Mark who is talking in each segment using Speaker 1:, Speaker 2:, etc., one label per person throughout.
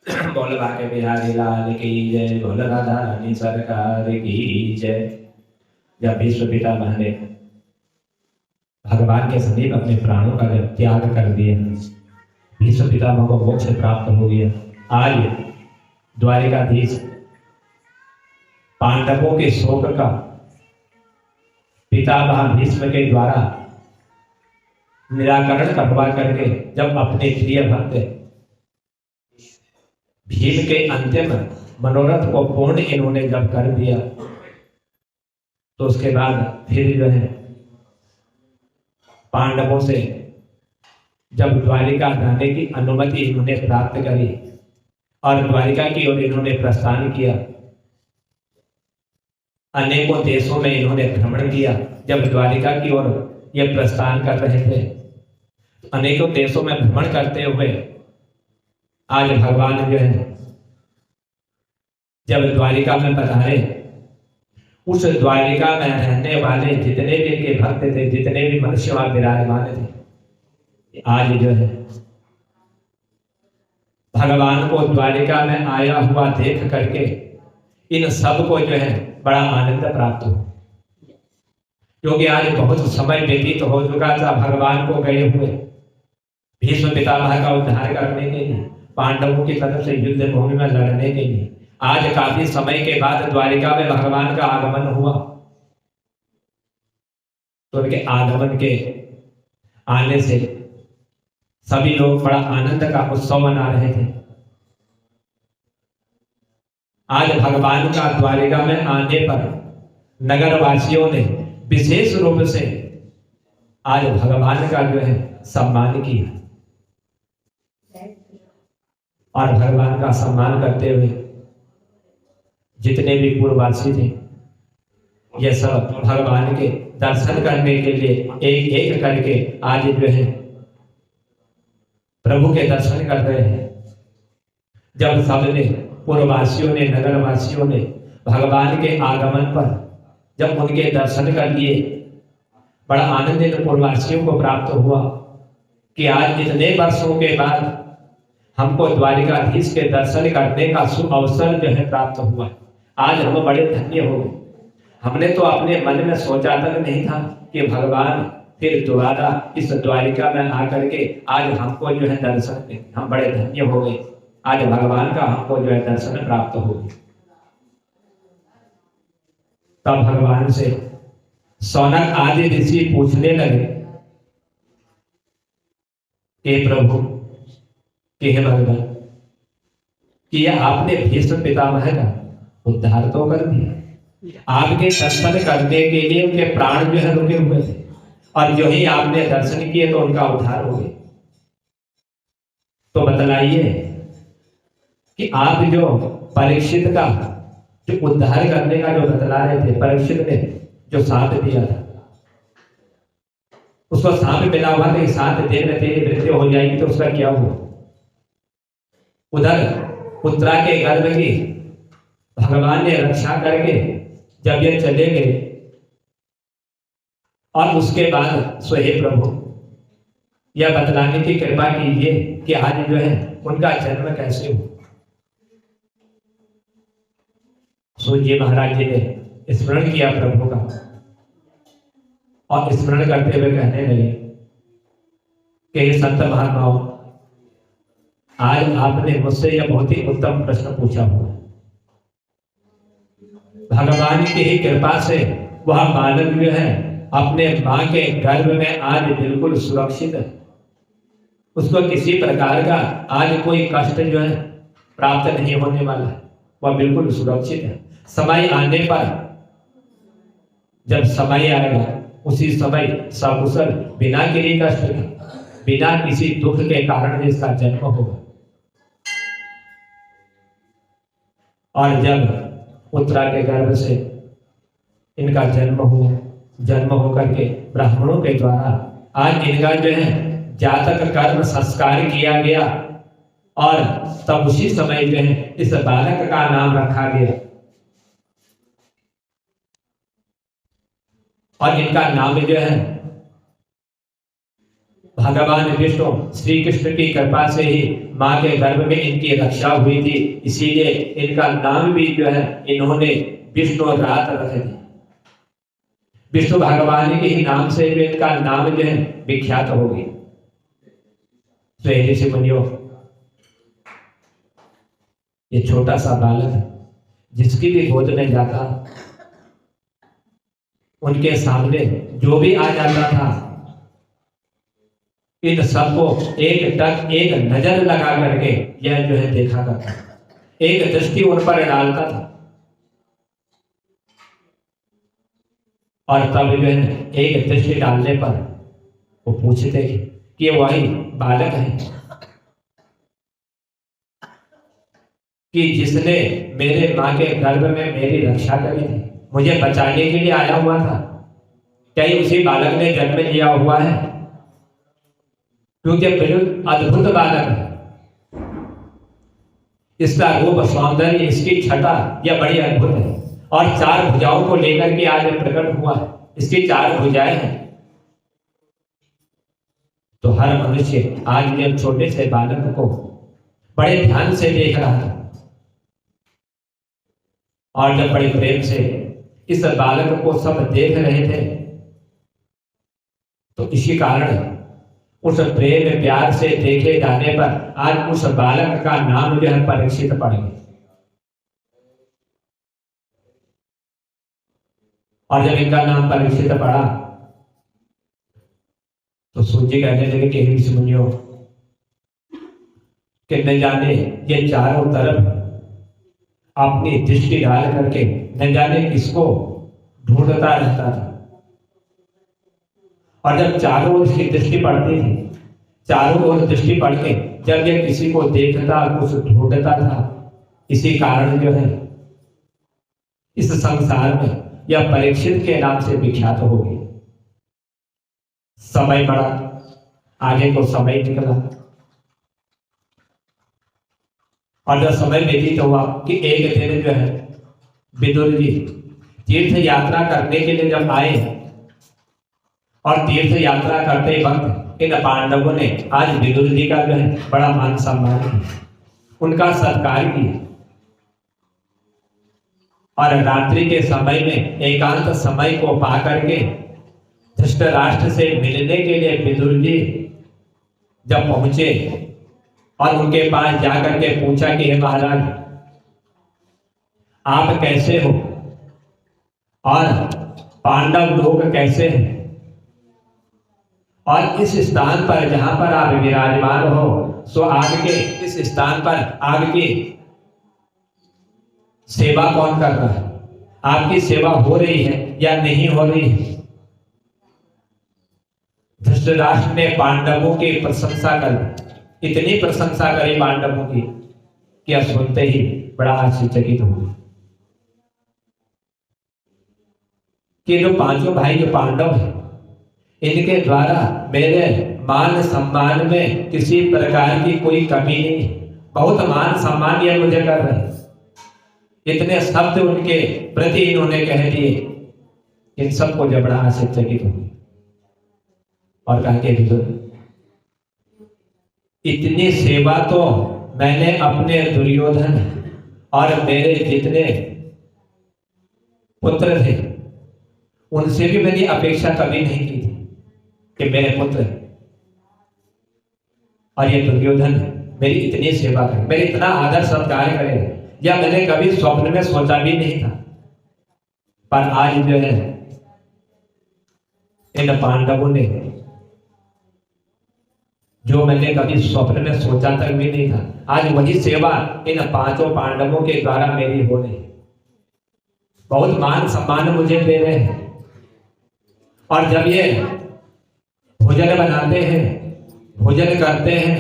Speaker 1: बोल बाके बिहारी लाल की जय, बोल राधा रानी सरकार की जय। जब विश्व पितामह ने भगवान के समीप अपने प्राणों का जब त्याग कर दिया, भीष्म पितामह को मोक्ष प्राप्त हो गया। आज द्वारिकाधीश पांडवों के शोक का पितामह भीष्म के द्वारा निराकरण करवा करके जब अपने प्रिय भक्त भीम के अंतिम मनोरथ को पूर्ण इन्होंने जब कर दिया, तो उसके बाद फिर जो है पांडवों से जब द्वारिका जाने की अनुमति इन्होंने प्राप्त करी और द्वारिका की ओर इन्होंने प्रस्थान किया। अनेकों देशों में इन्होंने भ्रमण किया। जब द्वारिका की ओर ये प्रस्थान कर रहे थे, अनेकों देशों में भ्रमण करते हुए आज भगवान जो है जब द्वारिका में पधारे, उस द्वारिका में रहने वाले जितने भी इनके भक्त थे, जितने भी मनुष्य वहां विराजमान थे, आज जो है भगवान को द्वारिका में आया हुआ देख करके इन सब को जो है बड़ा आनंद प्राप्त हो, क्योंकि आज बहुत समय व्यतीत हो चुका था भगवान को गए हुए भीष्म पितामह का उद्धार करने के लिए, पांडवों की तरफ से युद्ध भूमि में लड़ने के लिए। आज काफी समय के बाद द्वारिका में भगवान का आगमन हुआ, तो उनके आगमन के आने से सभी लोग बड़ा आनंद का उत्सव मना रहे थे। आज भगवान का द्वारिका में आने पर नगर वासियों ने विशेष रूप से आज भगवान का जो है सम्मान किया, और भगवान का सम्मान करते हुए जितने भी पूर्ववासी थे, ये सब भगवान के दर्शन करने के लिए एक एक करके आज जो है प्रभु के दर्शन कर रहे हैं। जब सबने पूर्ववासियों ने, नगरवासियों ने भगवान के आगमन पर जब उनके दर्शन कर लिए, बड़ा आनंद इन पूर्ववासियों को प्राप्त हुआ कि आज इतने वर्षों के बाद हमको द्वारिकाधीश के दर्शन करने का शुभ अवसर जो है प्राप्त हुआ। आज हम बड़े धन्य हो गए। हमने तो अपने मन में सोचा तक नहीं था कि भगवान फिर दोबारा इस द्वारिका में आकर के आज हमको जो है दर्शन दें। हम बड़े धन्य हो गए, आज भगवान का हमको जो है दर्शन प्राप्त हो गया। तब भगवान से सौनक आदि ऋषि पूछने लगे कि प्रभु, कि हे भगवान, कि यह आपने भीष्म पितामह का उद्धार तो कर दिया, आपके दर्शन करने के लिए उनके प्राण जो है रुके हुए थे, और जो ही आपने दर्शन किए तो उनका उद्धार हो गया। तो बतलाइए कि आप जो परीक्षित का जो उद्धार करने का जो बतला रहे थे, परीक्षित ने जो साथ दिया था, उसको सांप मिला हुआ था, 7 दिन में तेरी मृत्यु हो जाएगी, तो उसका क्या हुआ? उधर उत्तरा के गर्भ की भगवान ने रक्षा करके जब ये चले गए, और उसके बाद सोहे प्रभु यह बतलाने की कृपा कीजिए कि आज जो है उनका जन्म कैसे हुआ। सूर्य जी महाराज जी ने स्मरण किया प्रभु का, और स्मरण करते हुए कहने लगे कि संत महात्माओं, आज आपने मुझसे यह बहुत ही उत्तम प्रश्न पूछा हुआ। भगवान की ही कृपा से वह बालक जो है अपने मां के गर्भ में आज बिल्कुल सुरक्षित है। उसको किसी प्रकार का आज कोई कष्ट जो है प्राप्त नहीं होने वाला है, वह बिल्कुल सुरक्षित है। समय आने पर, जब समय आएगा, उसी समय सकुशल बिना किसी कष्ट के, बिना किसी दुख के कारण जिसका जन्म होगा। और जब उत्तरा के गर्भ से इनका जन्म हुआ, जन्म होकर के ब्राह्मणों के द्वारा आज इनका जो है जातक कर्म संस्कार किया गया, और तब उसी समय जो है इस बालक का नाम रखा गया, और इनका नाम जो है भगवान विष्णु श्री कृष्ण की कृपा से ही माँ के गर्भ में इनकी रक्षा हुई थी, इसीलिए इनका नाम भी जो है इन्होंने विष्णु रात रख दिया। विष्णु भगवान के ही नाम से जो इनका नाम जो है विख्यात हो गई। तो ऋषि मुनियों, ये छोटा सा बालक है, जिसकी भी गोद में जाता उनके सामने जो भी आ जाता था, इन सबको एक नजर लगा करके यह जो है देखा करता, एक दृष्टि उन पर डालता था और तब जो है एक दृष्टि डालने पर वो पूछते कि ये वही बालक है कि जिसने मेरे माँ के गर्भ में मेरी रक्षा करी थी, मुझे बचाने के लिए आया हुआ था। क्या ये उसी बालक ने जन्म लिया हुआ है? क्योंकि बिल्कुल अद्भुत बालक है, इसका रूप सौंदर्य, इसकी छटा यह बड़ी अद्भुत है और 4 भुजाओं को लेकर के आज प्रकट हुआ है। इसकी 4 भुजाएं हैं। तो हर मनुष्य आज ये छोटे से बालक को बड़े ध्यान से देख रहा था और जब बड़े प्रेम से इस बालक को सब देख रहे थे, तो इसी कारण उस प्रेम प्यार से देखे जाने पर आज उस बालक का नाम जो है परीक्षित पड़ गया। और जब इनका नाम परीक्षित पड़ा तो सूजी कहने लगे कि ऋषि मुनियों, कि न जाने ये चारों तरफ अपनी दृष्टि डाल करके न जाने किसको ढूंढता रहता था। और जब चारों ओर इसकी दृष्टि पड़ती थी, चारों ओर दृष्टि पड़ के जब ये किसी को देखता, कुछ ढूंढता था, इसी कारण जो है इस संसार में यह परीक्षित के नाम से विख्यात हो गई। समय बढ़ा, आगे को समय निकला और जब समय व्यतीत हुआ कि एक दिन जो है विदुर जी तीर्थ यात्रा करने के लिए जब आए और तीर्थ यात्रा करते वक्त इन पांडवों ने आज विदुर जी का जो है बड़ा मान सम्मान किया, उनका सत्कार किया और रात्रि के समय में एकांत समय को पा करके धृतराष्ट्र से मिलने के लिए विदुर जी जब पहुंचे और उनके पास जाकर के पूछा कि हे महाराज, आप कैसे हो और पांडव लोग कैसे हैं, और इस स्थान पर जहां पर आप विराजमान हो सो आपके इस स्थान पर आपकी सेवा कौन कर रहा है, आपकी सेवा हो रही है या नहीं हो रही है। धृतराष्ट्र ने पांडवों की प्रशंसा कर, इतनी प्रशंसा करी पांडवों की कि अब सुनते ही बड़ा आश्चर्यचकित हो गया कि जो 5 भाई जो पांडव हैं, इनके द्वारा मेरे मान सम्मान में किसी प्रकार की कोई कमी नहीं, बहुत मान सम्मान ये मुझे कर रहे हैं। इतने शब्द उनके प्रति इन्होंने कह दिए, इन सबको जब बड़ा आश्चर्यचकित हो गया और कहा कि इतनी सेवा तो मैंने अपने दुर्योधन और मेरे जितने पुत्र थे उनसे भी मैंने अपेक्षा कभी नहीं की थी कि मेरे पुत्र और ये दुर्योधन मेरी इतनी सेवा करे, मेरी इतना आदर सत्कार करे, या मैंने कभी स्वप्न में सोचा भी नहीं था। पर आज जो है इन पांडवों ने, जो मैंने कभी स्वप्न में सोचा तक भी नहीं था, आज वही सेवा इन 5 पांडवों के द्वारा मेरी हो रही। बहुत मान सम्मान मुझे दे रहे हैं और जब ये भोजन बनाते हैं, भोजन करते हैं,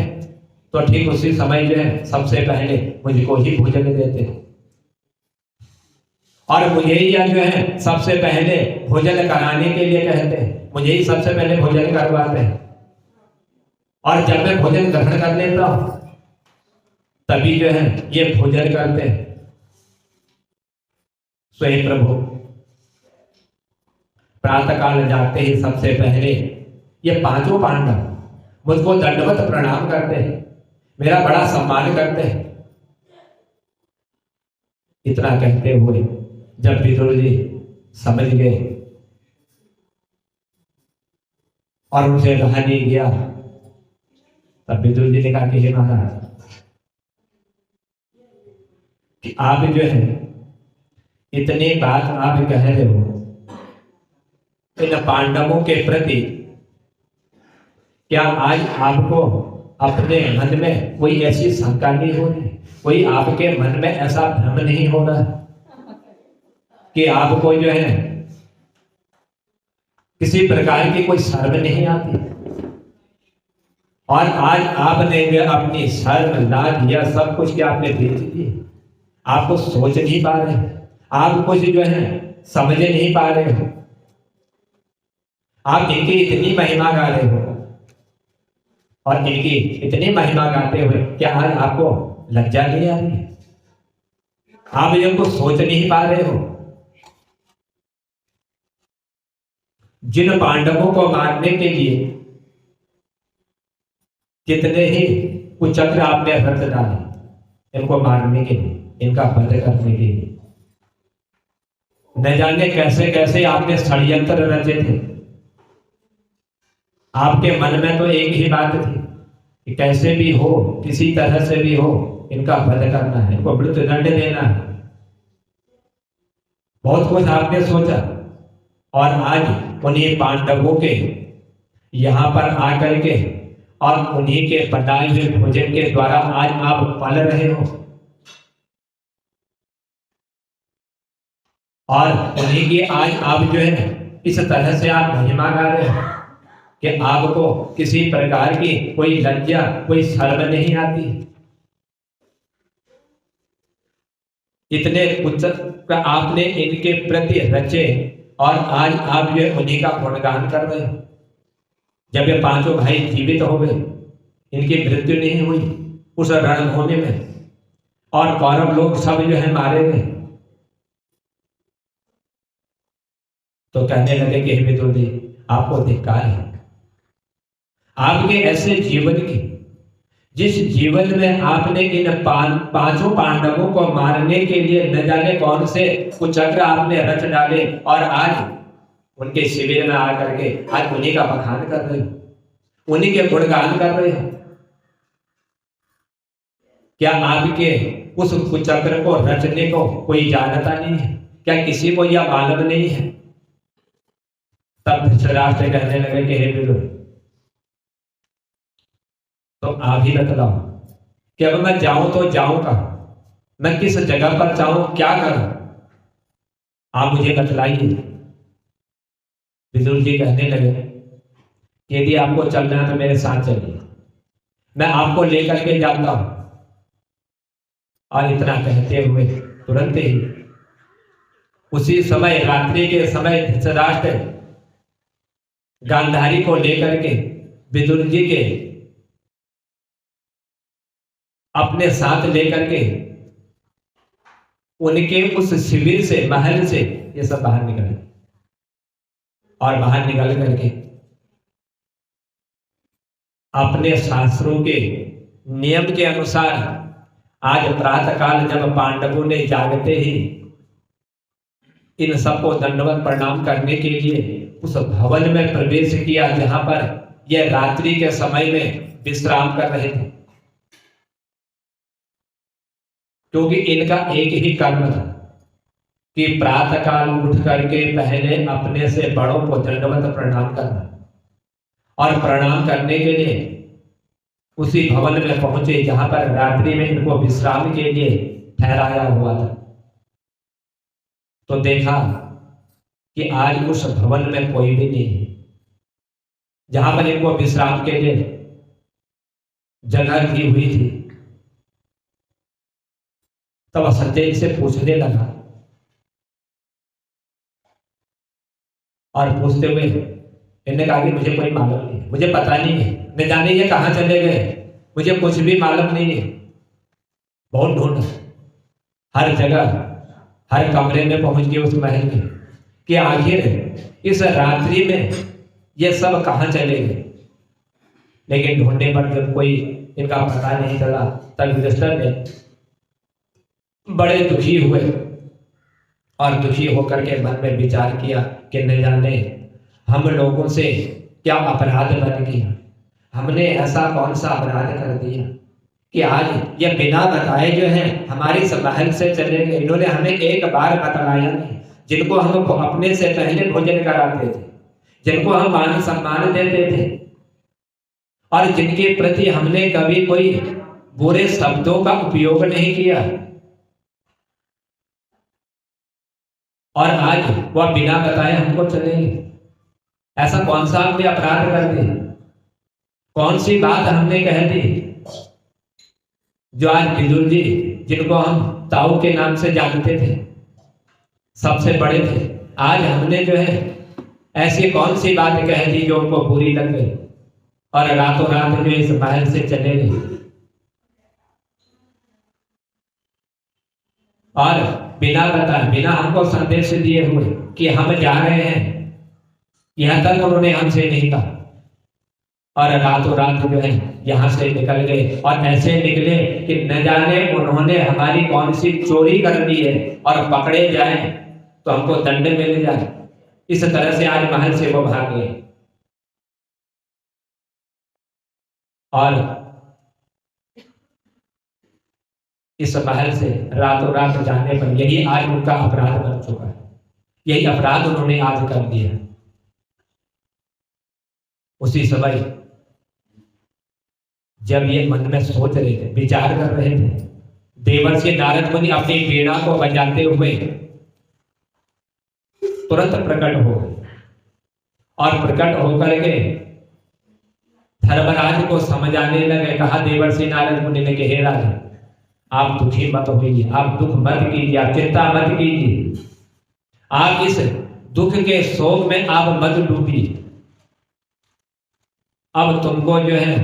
Speaker 1: तो ठीक उसी समय जो है सबसे पहले मुझको ही भोजन देते हैं और मुझे ही जो है सबसे पहले भोजन कराने के लिए कहते हैं, मुझे ही सबसे पहले भोजन करवाते हैं। और जब मैं भोजन ग्रहण कर लेता हूं तभी जो है ये भोजन करते हैं। स्वयं प्रभु प्रातः काल जाते ही सबसे पहले ये 5 पांडव मुझको दंडवत प्रणाम करते हैं, मेरा बड़ा सम्मान करते हैं। इतना कहते हुए जब विदुर जी समझ गए और उनसे रहा नहीं गया, तब विदुर जी ने कहा कि हे महाराज, कि आप जो है इतने बात आप कह रहे हो, इन पांडवों के प्रति क्या आज आपको अपने मन में कोई ऐसी शंका नहीं हो रही, कोई आपके मन में ऐसा भ्रम नहीं हो रहा कि आपको जो है किसी प्रकार की कोई शर्म नहीं आती? और आज आपने अपनी शर्म लाज या सब कुछ क्या आपने बेच दिए? आपको सोच नहीं पा रहे, आप कुछ जो है समझ नहीं पा रहे हो, आप इनकी इतनी महिमा गा रहे हो और इनकी इतनी महिमा गाते हुए क्या आज आपको लज्जा नहीं आ रही है? आप इनको सोच नहीं पा रहे हो? जिन पांडवों को मारने के लिए जितने ही कुचक्र आपने रच डाले, इनको मारने के लिए, इनका वध करने के लिए, न जाने कैसे कैसे आपने षड्यंत्र रचे थे। आपके मन में तो एक ही बात थी कि कैसे भी हो, किसी तरह से भी हो, इनका वध करना है, इनको मृत्युदंड देना है। बहुत कुछ आपने सोचा और आज उन्हीं पांडवों के यहां पर आकर के और उन्हीं के बनाए हुए भोजन के द्वारा आज आप पल रहे हो और उन्हीं की आज आप जो है इस तरह से आप महिमा गा रहे हो कि आपको किसी प्रकार की कोई लज्जा, कोई शर्म नहीं आती। इतने कुछ आपने इनके प्रति रचे और आज आप जो उन्हीं का गुणगान कर रहे हो। जब ये पांचों भाई जीवित हो गए, इनकी मृत्यु नहीं हुई उस रणभूमि में और कौरव लोग सब जो है मारे गए, तो कहने लगे कि हे विदुर जी, आपको धिक्कार है। आपके ऐसे जीवन की, जिस जीवन में आपने इन पांचों पांडवों को मारने के लिए न जाने कौन से कुचक्र आपने रच डाले और आज उनके शिविर में आकर के आज उन्हीं का बखान कर रहे हो, उन्हीं के गुणगान कर रहे हो। क्या आपके उस कुचक्र को रचने को कोई जानता नहीं है? क्या किसी को यह मालूम नहीं है? तब धृतराष्ट्र कहने लगे कि हे विदुर, तो आप ही बतलाओ कि अब मैं जाऊं तो जाऊं कहां, मैं किस जगह पर जाऊं, क्या करूं, आप मुझे बतलाइए। विदुर जी कहने लगे यदि आपको चलना है तो मेरे साथ चलिए, मैं आपको लेकर के जाता हूं। और इतना कहते हुए तुरंत ही उसी समय, रात्रि के समय, धृतराष्ट्र गांधारी को लेकर के विदुर जी के अपने साथ लेकर के उनके उस शिविर से, महल से ये सब बाहर निकले और बाहर निकल करके अपने शास्त्रों के नियम के अनुसार आज प्रातः काल जब पांडवों ने जागते ही इन सबको दंडवत प्रणाम करने के लिए उस भवन में प्रवेश किया जहां पर यह रात्रि के समय में विश्राम कर रहे थे, क्योंकि इनका एक ही कर्म था कि प्रातः काल उठ करके पहले अपने से बड़ों को दंडवत प्रणाम करना और प्रणाम करने के लिए उसी भवन में पहुंचे जहां पर रात्रि में इनको विश्राम के लिए ठहराया हुआ था। तो देखा कि आज उस भवन में कोई भी नहीं है जहां पर इनको विश्राम के लिए जगह दी हुई थी। तब संजय से पूछने लगा और पूछते हुए इन्होंने कहा कि मुझे कोई मालूम नहीं है, मुझे पता नहीं है, न जाने ये कहां चले गए, मुझे कुछ भी मालूम नहीं है। बहुत ढूंढा, हर जगह, हर कमरे में पहुंच गए उस महल के कि आखिर इस रात्रि में ये सब कहां चले गए। लेकिन ढूंढने पर जब कोई इनका पता नहीं चला तब युधिष्ठिर ने बड़े दुखी हुए और दुखी होकर के मन में विचार किया कि न जाने हम लोगों से क्या अपराध बन गया, हमने ऐसा कौन सा अपराध कर दिया कि आज ये बिना बताए जो है हमारी इस महल से चले गए। इन्होंने हमें एक बार बतलाया नहीं। जिनको हम अपने से पहले भोजन कराते थे, जिनको हम मान सम्मान देते थे और जिनके प्रति हमने कभी कोई बुरे शब्दों का उपयोग नहीं किया, और आज वह बिना बताए हमको चले गए। ऐसा कौन सा हमने अपराध कर दिया, कौन सी बात हमने कह दी जो आज विदुर जी, जिनको हम ताऊ के नाम से जानते थे, सबसे बड़े थे, आज हमने जो है ऐसी कौन सी बात कह दी जो उनको बुरी लग गई और रातों रात जो इस महल से चले गए। और बिना बताए, बिना हमको संदेश दिए हुए कि हम जा रहे हैं, यहां तक उन्होंने हमसे नहीं कहा और रातों रात जो है यहां से निकल गए। और ऐसे निकले कि न जाने उन्होंने हमारी कौन सी चोरी कर दी है और पकड़े जाए तो हमको दंड मिल जाए। इस तरह से आज महल से वो भाग गए। और इस महल से रातों रात जाने पर यही आज उनका अपराध बन चुका है, यही अपराध उन्होंने आज कर दिया। उसी समय जब ये मन में सोच रहे थे, विचार कर रहे थे, देवर्षि नारद मुनि अपनी वीणा को बजाते हुए तुरंत प्रकट हो गए और प्रकट होकर के धर्मराज को समझाने लगे। कहा देवर्षि नारद मुनि ने कि हे राजा, आप दुखी मत होइए, आप दुख मत कीजिए, आप चिंता मत कीजिए, आप इस दुख के शोक में आप मत डूबिए। अब तुमको जो है,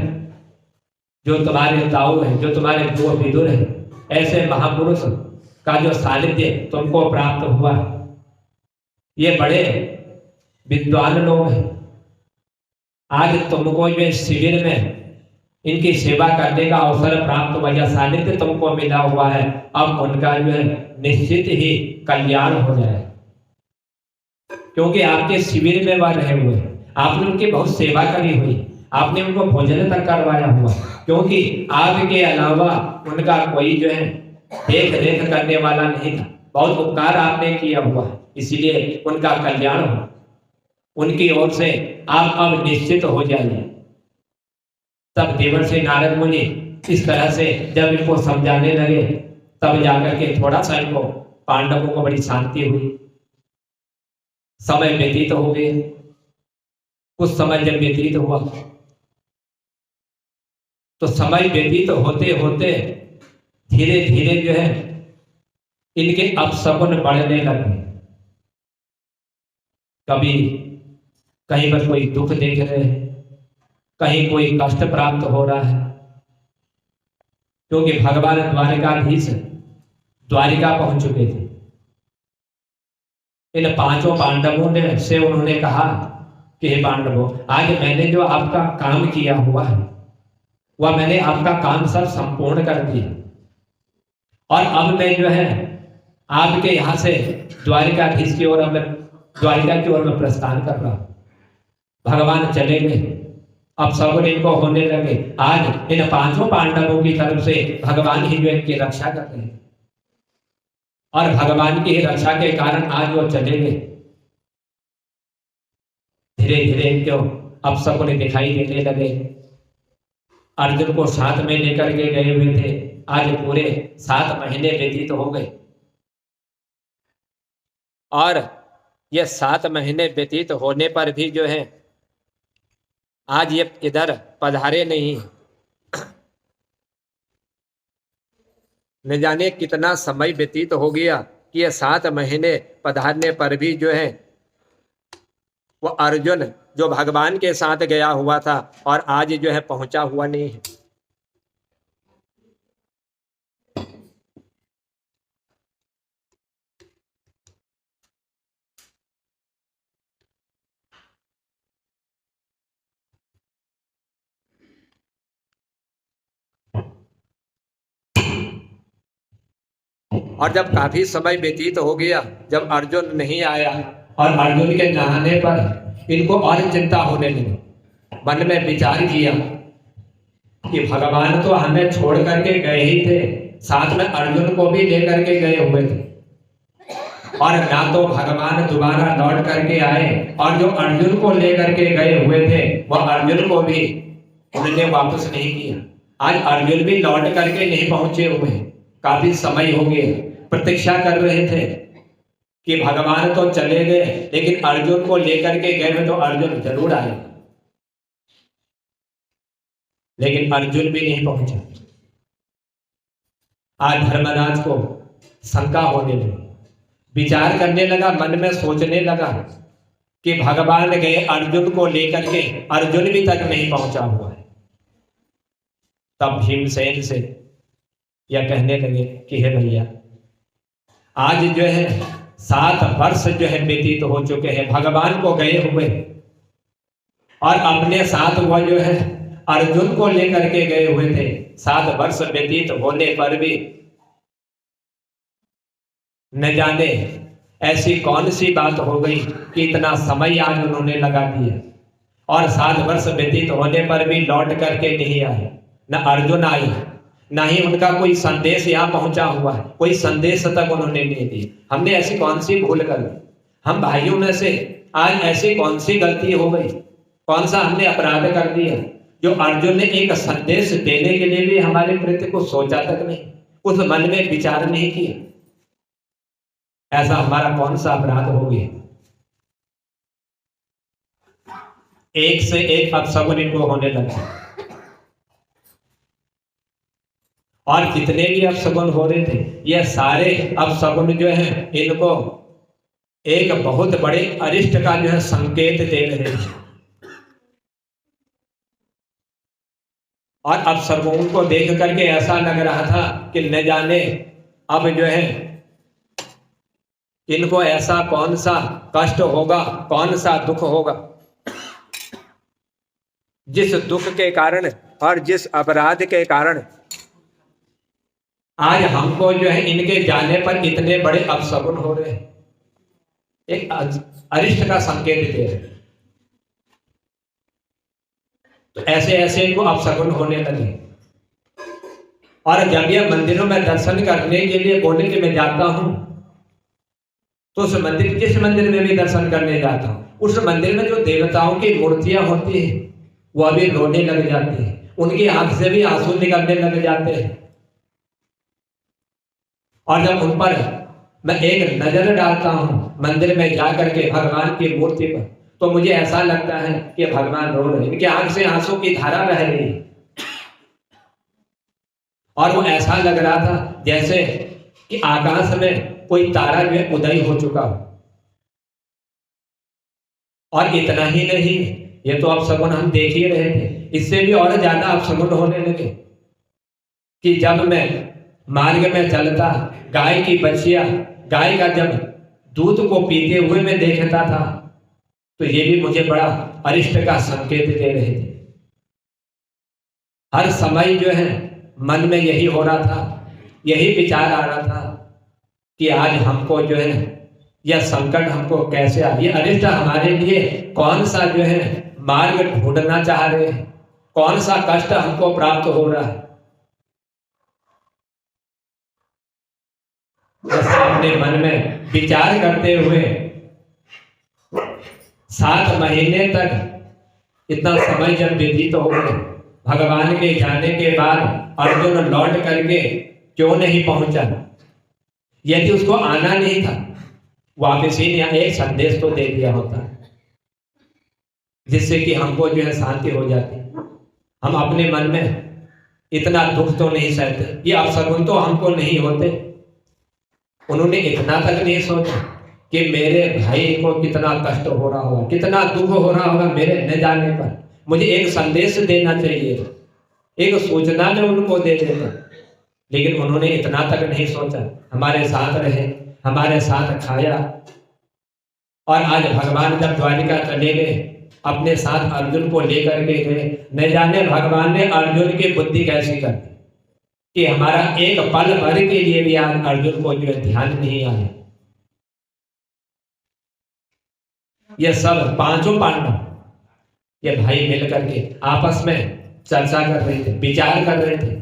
Speaker 1: जो तुम्हारे ताऊ है, जो तुम्हारे दो विदुर है, ऐसे महापुरुष का जो सानिध्य तुमको प्राप्त हुआ है, ये बड़े विद्वान लोग हैं। आज तुमको जो शिविर में इनकी सेवा करने का अवसर प्राप्त हुआ, यह सानिध्य तुमको मिला हुआ है। अब उनका जो है निश्चित ही कल्याण हो जाए, क्योंकि आपके शिविर में वह रहे हुए, आपने उनकी बहुत सेवा करी हुई, आपने उनको भोजन तक करवाया हुआ, क्योंकि आपके अलावा उनका कोई जो है देख रेख करने वाला नहीं था। बहुत उपकार आपने किया हुआ है, इसलिए उनका कल्याण हो, उनकी ओर से आप अब निश्चित हो जाइए। तब देवर्षि नारद मुनि इस तरह से जब इनको समझाने लगे, तब जाकर के थोड़ा सा इनको पांडवों को बड़ी शांति हुई। समय व्यतीत हो गए। कुछ समय जब व्यतीत हुआ तो समय व्यतीत होते होते धीरे धीरे जो है इनके अपशकुन बढ़ने लगे। कभी कहीं पर कोई दुख देख रहे हैं, कहीं कोई कष्ट प्राप्त हो रहा है, क्योंकि भगवान द्वारिकाधीश द्वारिका पहुंच चुके थे। इन पांचों पांडवों ने से उन्होंने कहा कि हे पांडवों, आज मैंने जो आपका काम किया हुआ है वह मैंने आपका काम सब संपूर्ण कर दिया, और अब मैं जो है आपके यहां से द्वारिकाधीश की ओर, अब द्वारिका की ओर में प्रस्थान कर रहा हूं। भगवान चले गए, अब सब इनको होने लगे। आज इन पांचों पांडवों की तरफ से भगवान ही जो इनकी रक्षा कर रहे हैं, और भगवान की रक्षा के कारण आज वो चले गए। धीरे धीरे इनको अब सब दिखाई देने लगे। अर्जुन को साथ में लेकर के गए हुए थे, आज पूरे 7 महीने व्यतीत हो गए, और ये 7 महीने व्यतीत होने पर भी जो है आज ये इधर पधारे नहीं। न जाने कितना समय व्यतीत हो गया कि ये 7 महीने पधारने पर भी जो है वो अर्जुन जो भगवान के साथ गया हुआ था और आज जो है पहुंचा हुआ नहीं है। और जब काफी समय व्यतीत हो गया, जब अर्जुन नहीं आया और अर्जुन के नहाने पर इनको और चिंता होने लगी। मन में विचार किया कि भगवान तो हमें छोड़ करके गए ही थे, साथ में अर्जुन को भी लेकर के गए हुए थे, और ना तो भगवान दोबारा लौट करके आए, और जो अर्जुन को लेकर के गए हुए थे वह अर्जुन को भी उन्होंने वापस नहीं किया। आज अर्जुन भी लौट करके नहीं पहुंचे हुए, काफी समय हो गए, प्रतीक्षा कर रहे थे कि भगवान तो चले गए लेकिन अर्जुन को लेकर के गए तो अर्जुन जरूर आए, लेकिन अर्जुन भी नहीं पहुंचा। आज धर्मराज को शंका होने लगी, विचार करने लगा, मन में सोचने लगा कि भगवान गए अर्जुन को लेकर के, अर्जुन भी तक नहीं पहुंचा हुआ है। तब भीमसेन से यह कहने लगे कि हे भैया, आज जो है 7 वर्ष जो है व्यतीत हो चुके हैं, भगवान को गए हुए, और अपने साथ वह जो है अर्जुन को लेकर के गए हुए थे। 7 वर्ष व्यतीत होने पर भी न जाने ऐसी कौन सी बात हो गई कि इतना समय आज उन्होंने लगा दिया, और 7 वर्ष व्यतीत होने पर भी लौट करके नहीं आए, न अर्जुन आए, ना ही उनका कोई संदेश यहाँ पहुंचा हुआ है, कोई संदेश तक उन्होंने नहीं दिया। हमने ऐसी कौन सी भूल कर ली, हम भाइयों में से आज ऐसी कौन सी गलती हो गई, कौन सा हमने अपराध कर दिया जो अर्जुन ने एक संदेश देने के लिए भी हमारे प्रति को सोचा तक नहीं, उस मन में विचार नहीं किया। ऐसा हमारा कौन सा अपराध हो गया। एक से एक अपशगुन इनको होने लगा, और जितने भी अपशगुन हो रहे थे ये सारे अपशगुन जो है इनको एक बहुत बड़े अरिष्ट का जो है संकेत दे रहे थे। और अपशगुन को देख करके ऐसा लग रहा था कि न जाने अब जो है इनको ऐसा कौन सा कष्ट होगा, कौन सा दुख होगा, जिस दुख के कारण और जिस अपराध के कारण आज हमको जो है इनके जाने पर इतने बड़े अपशगुन हो रहे हैं, एक अरिष्ट का संकेत दे रहे। तो ऐसे ऐसे इनको अपशगुन होने लगे। और जब ये मंदिरों में दर्शन करने के लिए बोले कि मैं जाता हूं, तो उस मंदिर, जिस मंदिर में भी दर्शन करने जाता हूं, उस मंदिर में जो देवताओं की मूर्तियां होती है वह भी रोने लग जाती है, उनकी आंख से भी आंसू निकलने लग जाते हैं। और जब उन पर मैं एक नजर डालता हूं मंदिर में जाकर के भगवान की मूर्ति पर, तो मुझे ऐसा लगता है कि भगवान रो रहे हैं, इनके आंख से आंसू की धारा बह रही है। और वो ऐसा लग रहा था जैसे कि आकाश में कोई तारा जो है उदय हो चुका हो। और इतना ही नहीं, ये तो अपशगुन हम देख ही रहे थे, इससे भी और ज्यादा अपशगुन होने लगे कि जब मैं मार्ग में चलता, गाय की बछिया, गाय का जब दूध को पीते हुए मैं देखता था, तो ये भी मुझे बड़ा अरिष्ट का संकेत दे रहे थे। हर समय जो है मन में यही हो रहा था, यही विचार आ रहा था कि आज हमको जो है यह संकट हमको कैसे आ, ये अरिष्ट हमारे लिए कौन सा जो है मार्ग ढूंढना चाह रहे हैं, कौन सा कष्ट हमको प्राप्त हो रहा है। अपने मन में विचार करते हुए 7 महीने तक इतना समय जब व्यतीत हो गए, भगवान के जाने के बाद अर्जुन लौट करके क्यों नहीं पहुंचा। यदि उसको आना नहीं था, वापस ही यहाँ एक संदेश तो दे दिया होता, जिससे कि हमको जो है शांति हो जाती। हम अपने मन में इतना दुख तो नहीं सहते, ये अपशगुन तो हमको नहीं होते। उन्होंने इतना तक नहीं सोचा कि मेरे भाई को कितना कष्ट हो रहा होगा, कितना दुख हो रहा होगा मेरे न जाने पर, मुझे एक संदेश देना चाहिए, एक सूचना में उनको दे देता। लेकिन उन्होंने इतना तक नहीं सोचा, हमारे साथ रहे, हमारे साथ खाया। और आज भगवान जब द्वारिका चले गए, अपने साथ अर्जुन को लेकर के गए, न जाने भगवान ने अर्जुन की बुद्धि कैसी कर दी। कि हमारा एक पल भर के लिए भी आज अर्जुन को जो है ध्यान नहीं आया। ये सब पांचों पांडव ये भाई मिलकर के आपस में चर्चा कर रहे थे, विचार कर रहे थे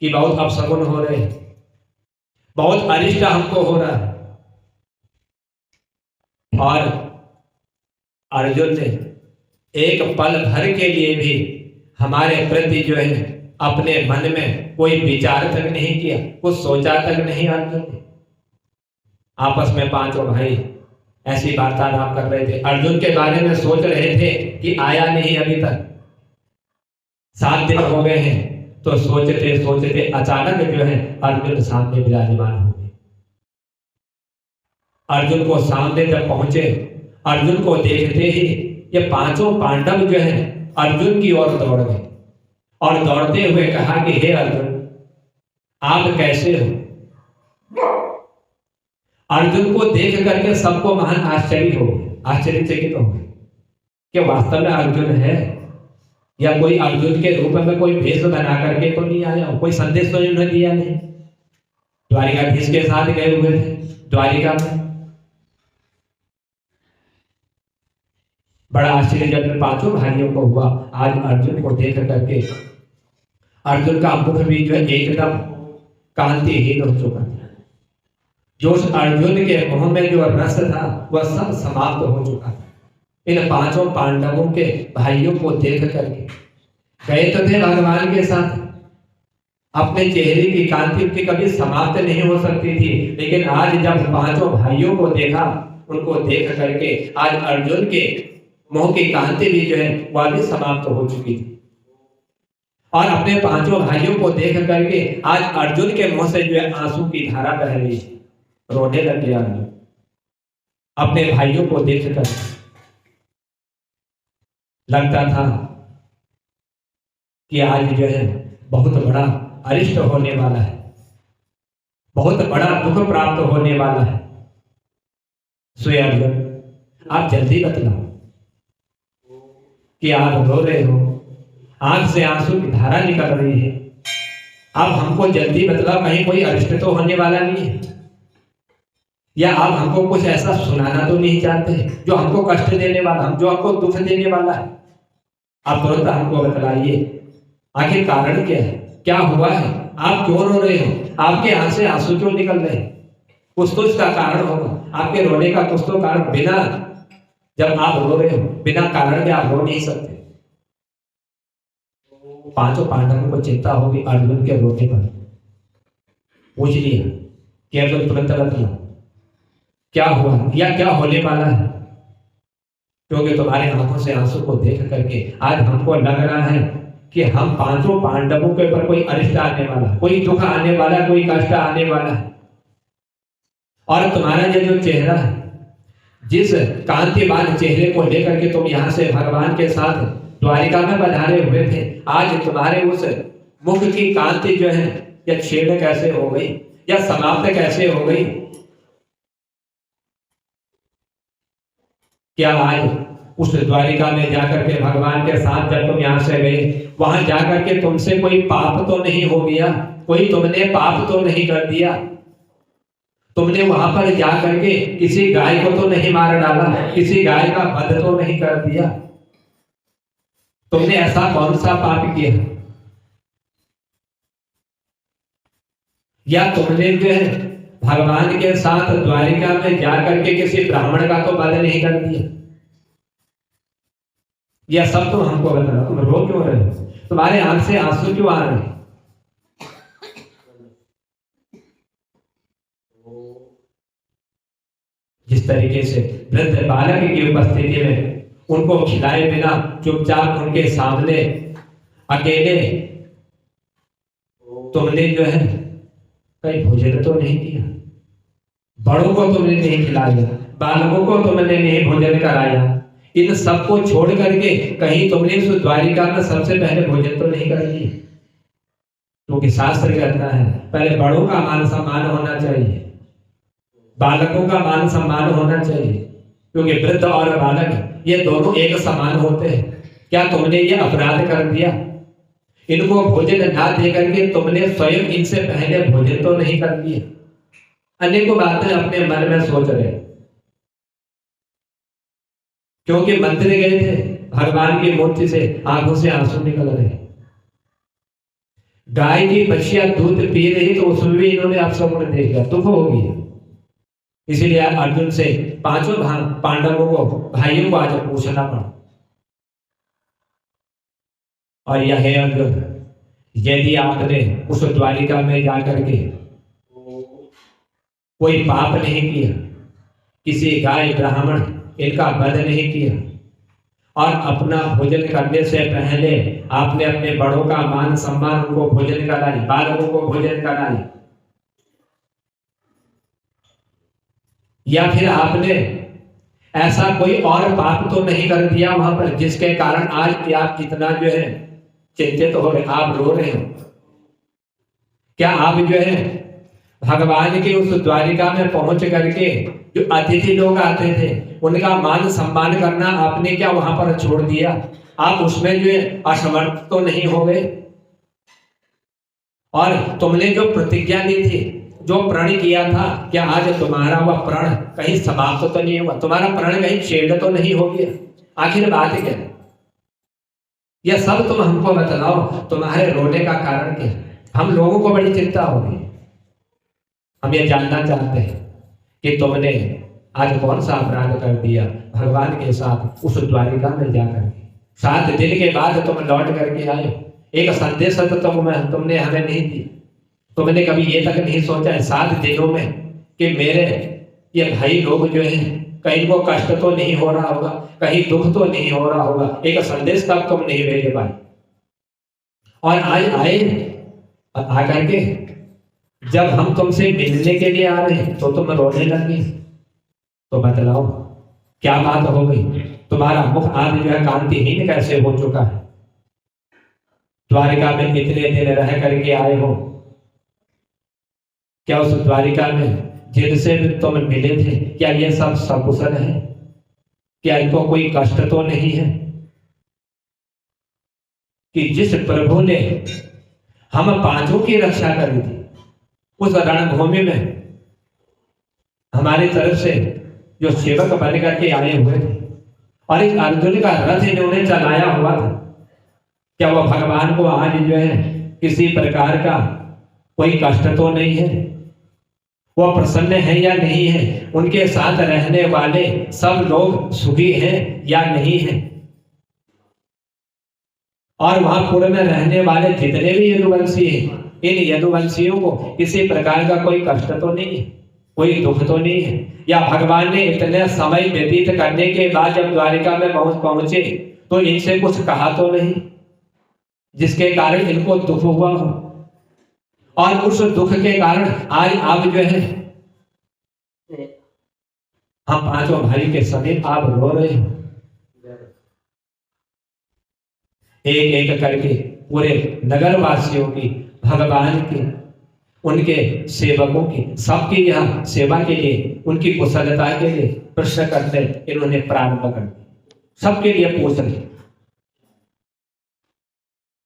Speaker 1: कि बहुत अपशगुन हो रहे हैं, बहुत अनिष्ट हमको हो रहा है। और अर्जुन ने एक पल भर के लिए भी हमारे प्रति जो है अपने मन में कोई विचार तक नहीं किया, कुछ सोचा तक नहीं। अर्जुन ने आपस में पांचों भाई ऐसी वार्तालाप कर रहे थे, अर्जुन के बारे में सोच रहे थे कि आया नहीं अभी तक, 7 दिन हो गए हैं। तो सोचते सोचते अचानक जो है अर्जुन सामने विराजमान हो गए। अर्जुन को सामने जब पहुंचे, अर्जुन को देखते ही ये पांचों पांडव जो है अर्जुन की ओर दौड़ गए और दौड़ते हुए कहा कि हे अर्जुन, आप कैसे हो? अर्जुन को देख करके सबको महान आश्चर्य हो गया, आश्चर्यचकित हो गए कि वास्तव में अर्जुन है या कोई अर्जुन के रूप में कोई भेष बना करके तो नहीं आया, कोई संदेश तो उन्होंने दिया नहीं। द्वारिकाधीश के साथ गए हुए थे द्वारिका में। बड़ा आश्चर्य जब पांचों भाइयों को हुआ आज अर्जुन को देख करके। अर्जुन का मुख भी जो है एकदम कांतिहीन हो चुका था, जो अर्जुन के मुंह में जो रस था वह सब समाप्त हो चुका था। इन पांचों पांडवों के भाइयों को देख करके गए तो थे भगवान के साथ, अपने चेहरे की कांति की कभी समाप्त नहीं हो सकती थी, लेकिन आज जब पांचों भाइयों को देखा, उनको देख करके आज अर्जुन के मुंह की कांति भी जो है वह भी समाप्त हो चुकी थी। और अपने पांचों भाइयों को देख करके आज अर्जुन के मुंह से जो है आंसू की धारा बह रही थी, रोने लग गया अर्जुन अपने भाइयों को देखकर। लगता था कि आज जो है बहुत बड़ा अरिष्ट होने वाला है, बहुत बड़ा दुख प्राप्त होने वाला है। सोए अर्जुन, आप जल्दी बतलाओ कि आप रो रहे हो, आंख से आंसू की धारा निकल रही है, आप हमको जल्दी बतलाओ, कहीं कोई अरिष्ट तो होने वाला नहीं है, या आप हमको कुछ ऐसा सुनाना तो नहीं चाहते जो हमको कष्ट देने वाला, जो हमको दुख देने वाला है। आप तुरंत हमको बतलाइए, आखिर कारण क्या है, क्या हुआ है, आप क्यों रो रहे हो, आपके आंख से आंसू क्यों निकल रहे हैं? कुछ तो इसका कारण होगा, आपके रोने का कुछ तो कारण, बिना जब आप रो रहे हो बिना कारण के आप रो नहीं सकते। पांचों पांडवों को चिंता होगी अर्जुन के रोने पर। पूछ लिया कि अर्जुन तुरंत बतला क्या हुआ या क्या होने वाला है, क्योंकि तुम्हारे आंखों से आंसू को देख करके आज हमको लग रहा है कि हम पांचों पांडवों के ऊपर कोई अरिष्ट आने वाला, कोई दुख आने वाला, कोई कष्ट आने वाला है। और तुम्हारा ये जो चेहरा है, जिस कांतिमान चेहरे को लेकर के तुम यहाँ से भगवान के साथ द्वारिका में पधारे हुए थे, आज तुम्हारे उस मुख की कांति जो है या छेड़ कैसे हो गई या समाप्त कैसे हो गई? क्या आज उस द्वारिका में जाकर के भगवान के साथ जब तुम यहाँ से गए, वहां जाकर के तुमसे कोई पाप तो नहीं हो गया, कोई तुमने पाप तो नहीं कर दिया? तुमने वहां पर जाकर के किसी गाय को तो नहीं मार डाला, किसी गाय का वध तो नहीं कर दिया? तुमने ऐसा कौन सा पाप किया? या तुमने जो है भगवान के साथ द्वारिका में जाकर के किसी ब्राह्मण का तो वध नहीं कर दिया? यह सब तुम हमको बताओ, तुम रो क्यों रहे हो, तुम्हारे आंख से आंसू क्यों आ रहे हैं? जिस तरीके से वृद्ध बालक की उपस्थिति में उनको खिलाए बिना चुपचाप उनके सामने अकेले तुमने जो है कहीं भोजन तो नहीं किया, बड़ों को तुमने नहीं खिलाया, बालकों को तुमने नहीं भोजन कराया, इन सबको छोड़ करके कहीं तुमने उस द्वारिका में सबसे पहले भोजन तो नहीं कर दिया? क्योंकि शास्त्र कहता है पहले बड़ों का मान सम्मान होना चाहिए, बालकों का मान सम्मान होना चाहिए, क्योंकि वृद्ध और बालक ये दोनों एक समान होते हैं। क्या तुमने ये अपराध कर दिया? इनको भोजन ना दे करके तुमने स्वयं इनसे पहले भोजन तो नहीं कर दिया। अनेकों बातें अपने मन में सोच रहे, क्योंकि मंदिर गए थे, भगवान की मूर्ति से आंखों से आंसू निकल रहे। गाय की बछिया दूध पी रही तो उसमें भी इन्होंने अपशकुन देख लिया, दुख हो गया। इसीलिए अर्जुन से पांचों पांडवों को, भाइयों को आज पूछना पड़ा। और यह है अर्जुन, यदि आपने उस द्वारिका में जाकर के कोई पाप नहीं किया, किसी गाय ब्राह्मण इनका वध नहीं किया, और अपना भोजन करने से पहले आपने अपने बड़ों का मान सम्मान, उनको भोजन कराई, बालकों को भोजन कराई, या फिर आपने ऐसा कोई और पाप तो नहीं कर दिया वहां पर जिसके कारण आज आप इतना जो है चिंतित हो रहे, आप रो रहे हो? क्या आप जो है भगवान के उस द्वारिका में पहुंच करके जो अतिथि लोग आते थे उनका मान सम्मान करना आपने क्या वहां पर छोड़ दिया? आप उसमें जो है असमर्थ तो नहीं हो गए? और तुमने जो प्रतिज्ञा ली थी, जो प्रण किया था, क्या आज तुम्हारा वह प्रण कहीं समाप्त तो नहीं हुआ? तुम्हारा प्रण कहीं छेड़ तो नहीं हो गया? आखिर बात क्या है? यह सब तुम हमको बतलाओ, तुम्हारे रोने का कारण क्या है? हम लोगों को बड़ी चिंता हो रही है। हम ये जानना चाहते हैं कि तुमने आज कौन सा अपराध कर दिया भगवान के साथ उस द्वारिका में जाकर। 7 दिन के बाद तुम लौट करके आए, एक संदेश तो तुमने हमें नहीं दिया। तुमने कभी ये तक नहीं सोचा 7 दिनों में कि मेरे ये भाई लोग जो हैं कहीं को कष्ट तो नहीं हो रहा होगा, कहीं दुख तो नहीं हो रहा होगा? एक संदेश तक तुम नहीं भेज पाए, और आज आए आकर के जब हम तुमसे मिलने के लिए आ रहे हैं तो तुम रोने लगी। तो बतलाओ क्या बात हो गई? तुम्हारा मुख आज जो है कांतिहीन कैसे हो चुका है? द्वारिका में इतने दिन रह करके आए हो, क्या उस द्वारिका में जिनसे भी तुम मिले थे क्या ये सब सकुशल है? क्या इनको कोई कष्ट तो नहीं है? कि जिस प्रभु ने हम पांचों की रक्षा करी थी उस रणभूमि में हमारी तरफ से जो सेवक बन करके आए हुए थे, और इस अर्जुन का रथ इन्होंने चलाया हुआ था, क्या वह भगवान को आज जो है किसी प्रकार का कोई कष्ट तो नहीं है? वह प्रसन्न है या नहीं है? उनके साथ रहने वाले सब लोग सुखी हैं या नहीं है? और वहां पूर्व में रहने वाले जितने भी यदुवंशी हैं, इन यदुवंशियों को किसी प्रकार का कोई कष्ट तो नहीं है, कोई दुख तो नहीं है? या भगवान ने इतने समय व्यतीत करने के बाद जब द्वारिका में पहुंचे तो इनसे कुछ कहा तो नहीं जिसके कारण इनको दुख हुआ हो? और उस दुख के कारण आज आप जो है हम पांचों भाई के समीप आप रो रहे हो। एक एक करके पूरे नगर वासियों की, भगवान की, उनके सेवकों की, सबकी यह सेवा के लिए, उनकी कुशलता के लिए प्रश्न करने इन्होंने प्रारंभ कर दिया। सबके लिए पूछ रहे।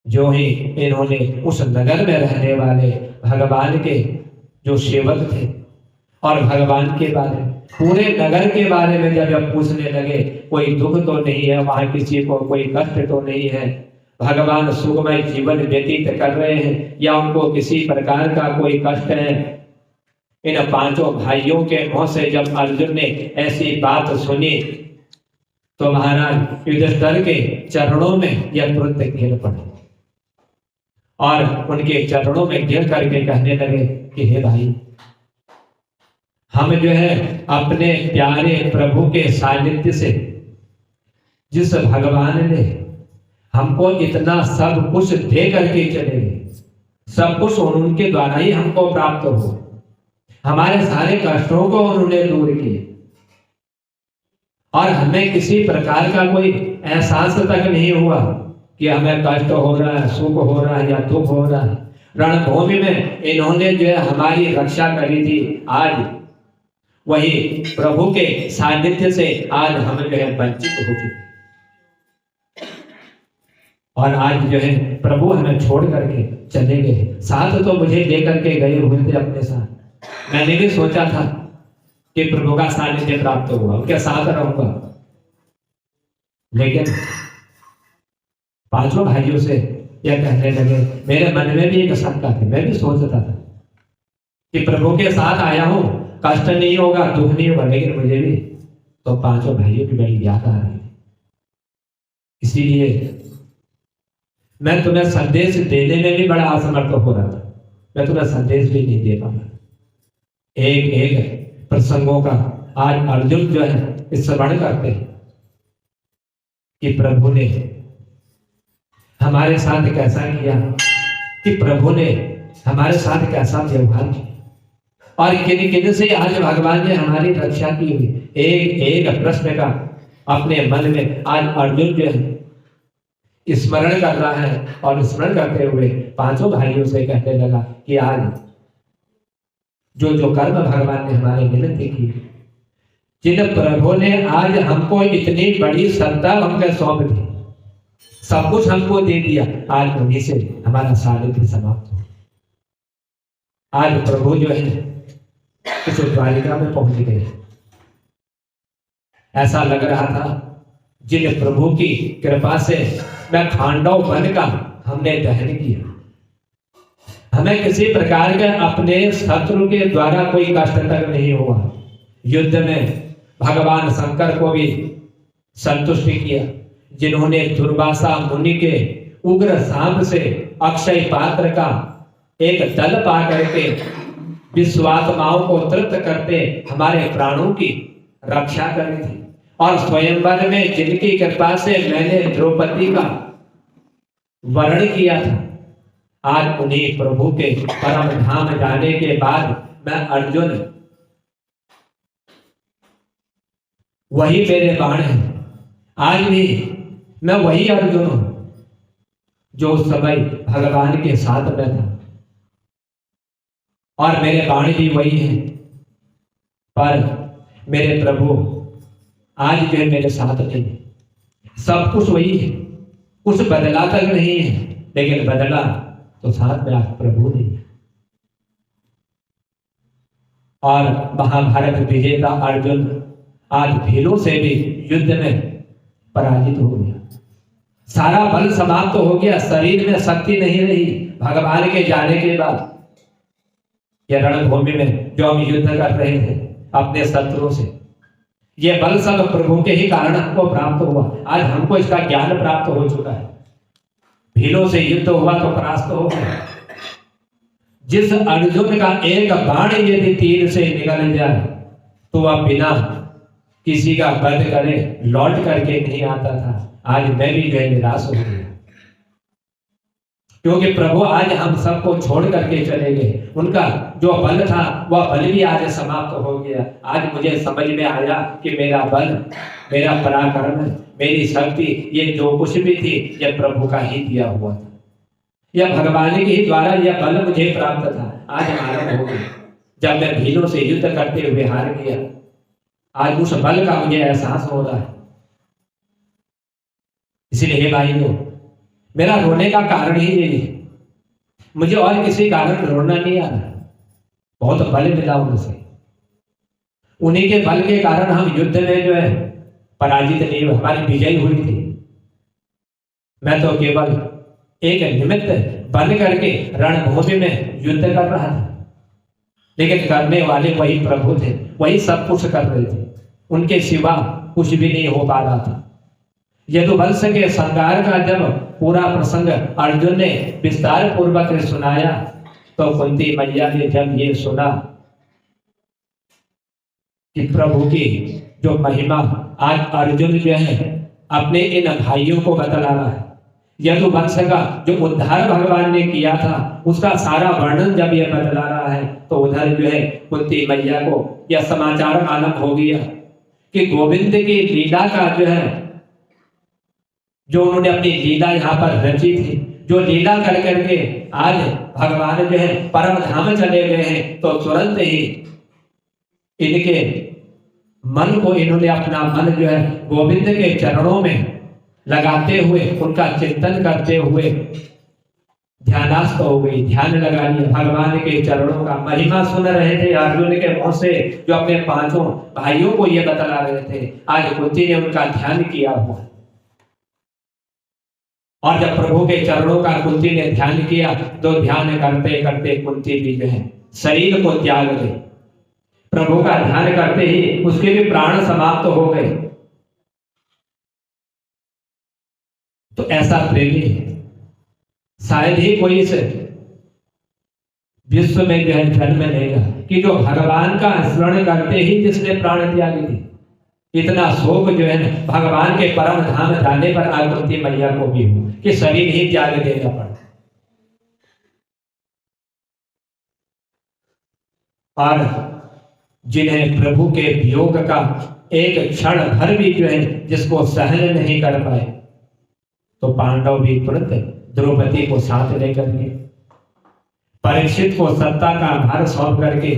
Speaker 1: जो ही इन्होंने उस नगर में रहने वाले भगवान के जो सेवक थे और भगवान के बारे में, पूरे नगर के बारे में जब पूछने लगे, कोई दुख तो नहीं है वहां, किसी को कोई कष्ट तो नहीं है, भगवान सुखमय जीवन व्यतीत कर रहे हैं या उनको किसी प्रकार का कोई कष्ट है? इन पांचों भाइयों के मुंह से जब अर्जुन ने ऐसी बात सुनी तो महाराज युधिष्ठिर के चरणों में यह तुरंत गिर पड़े और उनके चरणों में गिर करके कहने लगे कि हे भाई, हम जो है अपने प्यारे प्रभु के सानिध्य से, जिस भगवान ने हमको इतना सब कुछ दे करके चले गए, सब कुछ उनके द्वारा ही हमको प्राप्त हो, हमारे सारे कष्टों को उन्होंने दूर किए और हमें किसी प्रकार का कोई एहसास तक नहीं हुआ कि हमें कष्ट हो रहा है, सुख हो रहा है या दुख हो रहा है। रणभूमि में इन्होंने जो है हमारी रक्षा करी थी, आज वही प्रभु के सानिध्य से आज हम जो है वंचित हो चुके। और आज जो है प्रभु हमें छोड़ करके चले गए। साथ तो मुझे लेकर के गए हुए थे अपने साथ। मैंने भी सोचा था कि प्रभु का सानिध्य प्राप्त हुआ, उनके साथ रहूंगा, लेकिन पांचों भाइयों से यह कहने लगे। मेरे मन में भी एक शंका थी, मैं भी सोचता था कि प्रभु के साथ आया हूं, कष्ट नहीं होगा, दुख नहीं होगा, लेकिन मुझे भी तो पांचों भाइयों की बड़ी याद आ रही है। इसीलिए मैं तुम्हें संदेश देने में भी बड़ा असमर्थ हो रहा था, मैं तुम्हें संदेश भी नहीं दे पा रहा। एक एक प्रसंगों का आज अर्जुन जो है स्मरण करते हैं कि प्रभु ने हमारे साथ कैसा किया, कि प्रभु ने हमारे साथ कैसा व्यवहार किया, और किन किन से आज भगवान ने हमारी रक्षा की हुई। एक एक प्रश्न का अपने मन में आज अर्जुन जो है स्मरण कर रहा है, और स्मरण करते हुए पांचों भाइयों से कहने लगा कि आज जो जो कर्म भगवान ने हमारे निमित्त की, जिन प्रभु ने आज हमको इतनी बड़ी सत्ता हमको सौंप दी, सब कुछ हमको दे दिया, आज उन्हीं से हमारा सानिध्य समाप्त हो। आज प्रभु जो है इस द्वारिका में पहुंच गए। ऐसा लग रहा था जिन प्रभु की कृपा से मैं खांडव वन का हमने दहन किया, हमें किसी प्रकार के अपने शत्रु के द्वारा कोई कष्ट तक नहीं हुआ। युद्ध में भगवान शंकर को भी संतुष्ट किया, जिन्होंने दुर्वासा मुनि के उग्र सांप से अक्षय पात्र का एक दल पा करके विश्वात्माओं को तृप्त करते हमारे प्राणों की रक्षा करी थी, और स्वयंवर में जिनकी कृपा से मैंने द्रौपदी का वर्ण किया था, आज उन्हीं प्रभु के परम धाम जाने के बाद मैं अर्जुन, वही मेरे बाण है। आज भी मैं वही अर्जुन हूं जो उस समय भगवान के साथ में था, और मेरे बाण भी वही है, पर मेरे प्रभु आज जो है मेरे साथ नहीं। सब कुछ वही है, कुछ बदला तक नहीं है, लेकिन बदला तो साथ में आप प्रभु नहीं है। और महाभारत विजेता अर्जुन आज भीलों से भी युद्ध में पराजित हो गया, सारा बल समाप्त हो गया, शरीर में शक्ति नहीं रही भगवान के जाने के बाद। यह रणभूमि में जो हम युद्ध कर रहे थे अपने शत्रुओं से, ये बल सब प्रभु के ही कारण हमको प्राप्त हुआ। आज हमको इसका ज्ञान प्राप्त हो चुका है। भीलों से युद्ध हुआ तो परास्त हो गया। जिस अर्जुन का एक बाण यदि तीर से निकल जाए तो वह बिना किसी का वध करे लौट करके नहीं आता था। आज मैं भी जो निराश हो गया, क्योंकि प्रभु आज हम सबको छोड़ करके चले गए। उनका जो बल था वह बल भी आज समाप्त हो गया। आज मुझे समझ में आया कि मेरा बल, मेरा पराक्रम, मेरी शक्ति, ये जो कुछ भी थी यह प्रभु का ही दिया हुआ था, यह भगवान के ही द्वारा यह बल मुझे प्राप्त था। आज मालूम हो गया जब मैं भीलों से युद्ध करते हुए हार गया, आज उस बल का मुझे एहसास हो रहा है। इसलिए हे भाइयों, मेरा रोने का कारण ही यही है, मुझे और किसी कारण रोना नहीं आ रहा। बहुत बल मिला उनसे, उन्हीं के बल के कारण हम युद्ध में जो है पराजित नहीं हुए, हमारी विजय हुई थी। मैं तो केवल एक निमित्त बन करके रणभूमि में युद्ध कर रहा था, लेकिन करने वाले वही प्रभु थे, वही सब कुछ कर रहे थे, उनके सिवा कुछ भी नहीं हो पा रहा था। यदुवंश के संहार का जब पूरा प्रसंग अर्जुन ने विस्तार पूर्वक सुनाया तो कुंती मैया ने जब ये सुना कि प्रभु की जो महिमा आज अर्जुन जो है अपने इन भाइयों को बतला रहा है, यदुवंश का जो उद्धार भगवान ने किया था उसका सारा वर्णन जब ये बतला रहा है, तो उधर जो है कुंती मैया को यह समाचार मालूम हो गया कि गोविंद की लीला का जो है, जो उन्होंने अपनी लीला यहाँ पर रची थी, जो लीला कर करके आज भगवान जो है परम धाम चले गए हैं, तो तुरंत ही इनके मन को इन्होंने अपना मन जो है गोविंद के चरणों में लगाते हुए, उनका चिंतन करते हुए ध्यानास्थ हो गई, ध्यान लगा लिया, भगवान के चरणों का महिमा सुन रहे थे अर्जुन के मुंह से, जो अपने पांचों भाइयों को ये बतला रहे थे। आज कुंती ने उनका ध्यान किया हुआ, और जब प्रभु के चरणों का कुंती ने ध्यान किया तो ध्यान करते करते कुंती भी जो है शरीर को त्याग गई। प्रभु का ध्यान करते ही उसके भी प्राण समाप्त हो गए। तो ऐसा प्रेमी शायद ही कोई इस विश्व में जो है जन्म लेगा कि जो भगवान का स्मरण करते ही जिसने प्राण त्याग दी। इतना शोक जो है भगवान के परम धाम जाने पर कुंती मैया को भी हो कि शरीर ही त्याग देना पड़ा। और जिन्हें प्रभु के वियोग का एक क्षण भर भी जो है जिसको सहन नहीं कर पाए, तो पांडव भी तुरंत द्रौपदी को साथ लेकर के परीक्षित को सत्ता का भार सौंप करके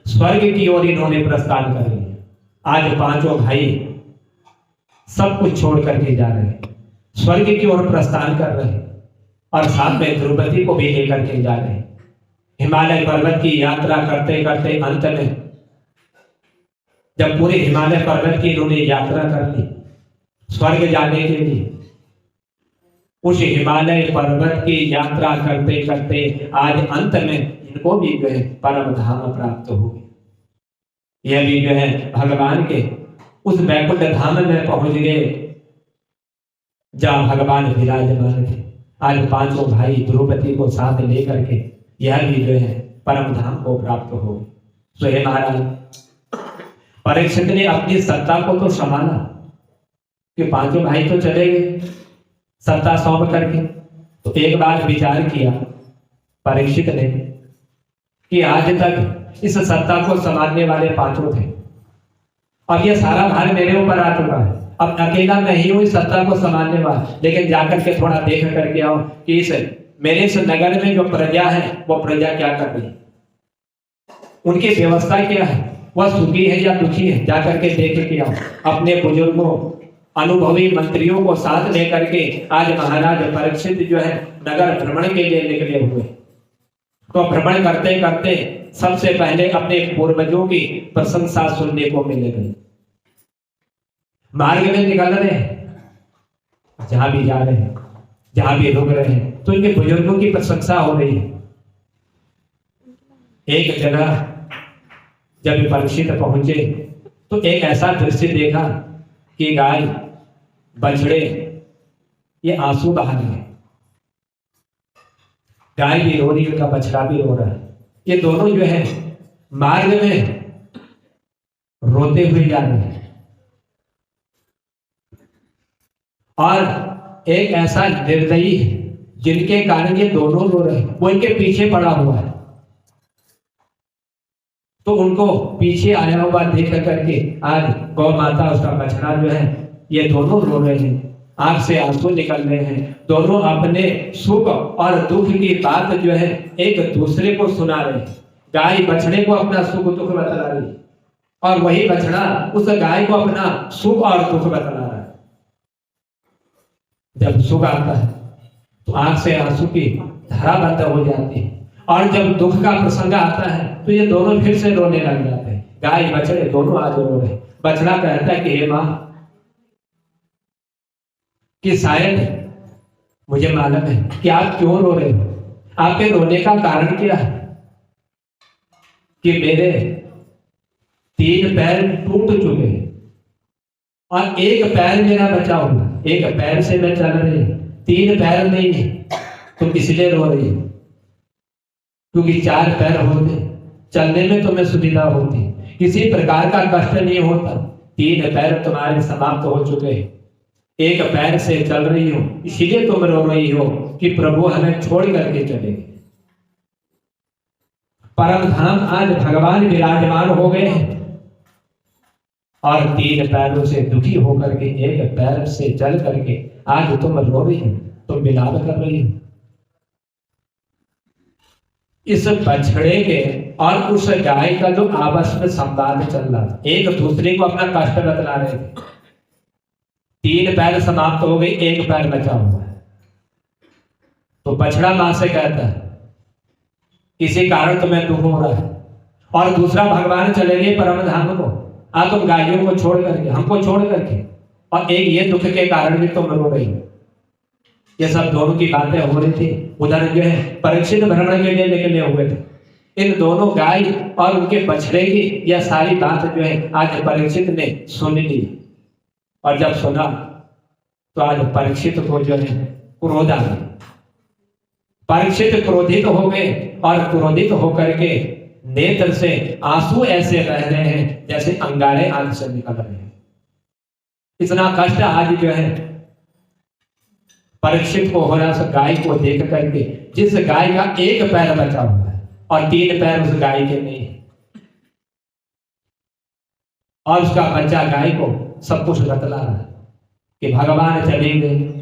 Speaker 1: स्वर्ग की ओर इन्होंने प्रस्थान कर लिया। आज पांचों भाई सब कुछ छोड़ करके जा रहे हैं, स्वर्ग की ओर प्रस्थान कर रहे हैं, और साथ में द्रौपदी को भी लेकर के जा रहे हैं। हिमालय पर्वत की यात्रा करते करते अंत में जब पूरे हिमालय पर्वत की इन्होंने यात्रा कर ली स्वर्ग जाने के लिए, उस हिमालय पर्वत की यात्रा करते करते आज अंत में इनको भी जो है परम धाम प्राप्त हो गई। यह भी जो है भगवान के उस वैकुंठ धाम में पहुंच गए जहां भगवान विराजमान थे। आज पांचों भाई द्रौपदी को साथ लेकर के यह भी जो है परम धाम को प्राप्त हो गए। तो हे महाराज, परीक्षित ने अपनी सत्ता को तो संभाला कि पांचों भाई तो चले गए सत्ता सौंप करके। तो एक बार विचार किया परीक्षित ने कि आज तक इस सत्ता को संभालने वाले पांचों थे, अब ये सारा भार मेरे ऊपर आ चुका है, अब अकेला मैं ही हूं इस सत्ता को संभालने वाला। लेकिन जाकर के थोड़ा देख करके आओ कि इस मेरे इस नगर में जो प्रजा है वो प्रजा क्या कर रही है, उनकी व्यवस्था क्या है, वह सुखी है या दुखी है, जाकर के देख के आओ। अपने बुजुर्गों अनुभवी मंत्रियों को साथ लेकर के आज महाराज परीक्षित जो है नगर भ्रमण के लिए निकले हुए। तो भ्रमण करते करते सबसे पहले अपने पूर्वजों की प्रशंसा सुनने को मिलेगी। मार्ग में निकल रहे हैं, जहां भी जा रहे हैं, जहां भी रुक रहे हैं, तो इनके बुजुर्गों की प्रशंसा हो रही है। एक जगह जब परीक्षित पहुंचे तो एक ऐसा दृश्य देखा कि गाय बछड़े ये आंसू बहा रहे हैं, गाय भी रो रही है, उनका बछड़ा भी रो रहा है। ये दोनों जो है मार्ग में रोते हुए जा रहे हैं। और एक ऐसा निर्दयी है जिनके कारण ये दोनों रो रहे हैं, वो इनके पीछे पड़ा हुआ है। तो उनको पीछे आया हुआ देख करके आज गौ माता उसका बछड़ा जो है ये दोनों रो रहे हैं, आंख से आंसू निकल रहे हैं। दोनों अपने सुख और दुख की बात जो है एक दूसरे को सुना रहे हैं। गाय बछड़े को अपना सुख दुख बतला रही है और वही बछड़ा उस गाय को अपना सुख और दुख बतला रहा है। जब सुख आता है तो आंख से आंसू की धारा बंद हो जाती है, और जब दुख का प्रसंग आता है तो ये दोनों फिर से रोने लग जाते हैं। गाय बछड़े दोनों आज रो रहे। बछड़ा कहता है कि हे मां, कि शायद मुझे मालूम है कि आप क्यों रो रहे हो, आपके रोने का कारण क्या है कि मेरे 3 पैर टूट चुके हैं और एक पैर मेरा बचा हुआ, एक पैर से मैं चल रही हूं, 3 पैर नहीं है। तुम इसलिए रो रही हो क्योंकि 4 पैर होते चलने में तुम्हें सुविधा होती, किसी प्रकार का कष्ट नहीं होता। 3 पैर तुम्हारे समाप्त हो चुके हैं, एक पैर से चल रही हो, इसीलिए तुम रो रही हो कि प्रभु हमें छोड़ करके चले गए। परम धाम आज भगवान विराजमान हो गए हैं और 3 पैरों से दुखी होकर के एक पैर से चल करके आज तुम रो रही हो, तुम विलाप कर रही हो। इस बछड़े के और उस गाय का जो आपस में संवाद चल रहा था, एक दूसरे को अपना कष्ट बतला रहे थे। 3 पैर समाप्त हो गई, 1 पैर बचा हुआ है। तो बछड़ा मां से कहता है किसी कारण तुम्हें दुख हो रहा है, और दूसरा भगवान चले गए परम धाम को, तुम गायों को छोड़ करके, हमको छोड़ करके, और एक ये दुख के कारण भी तुम रो रही हो। ये सब दोनों की बातें हो रही थी। उधर जो है परीक्षित भ्रमण के लिए निकले हुए थे। इन दोनों गाय और उनके बछड़े की यह सारी बात जो है आज परीक्षित ने सुन ली, और जब सुना तो आज परीक्षित को जो है क्रोध आ गया। परीक्षित क्रोधित हो गए, और क्रोधित होकर के नेत्र से आंसू ऐसे बह रहे हैं जैसे अंगारे आंख से निकल रहे हैं। इतना कष्ट आज जो है परीक्षित को हो रहा है गाय को देख करके, जिस गाय का 1 पैर बचा हुआ है और 3 पैर उस गाय के नहीं है, और उसका बच्चा गाय को सब कुछ बतला रहा है कि भगवान चले गए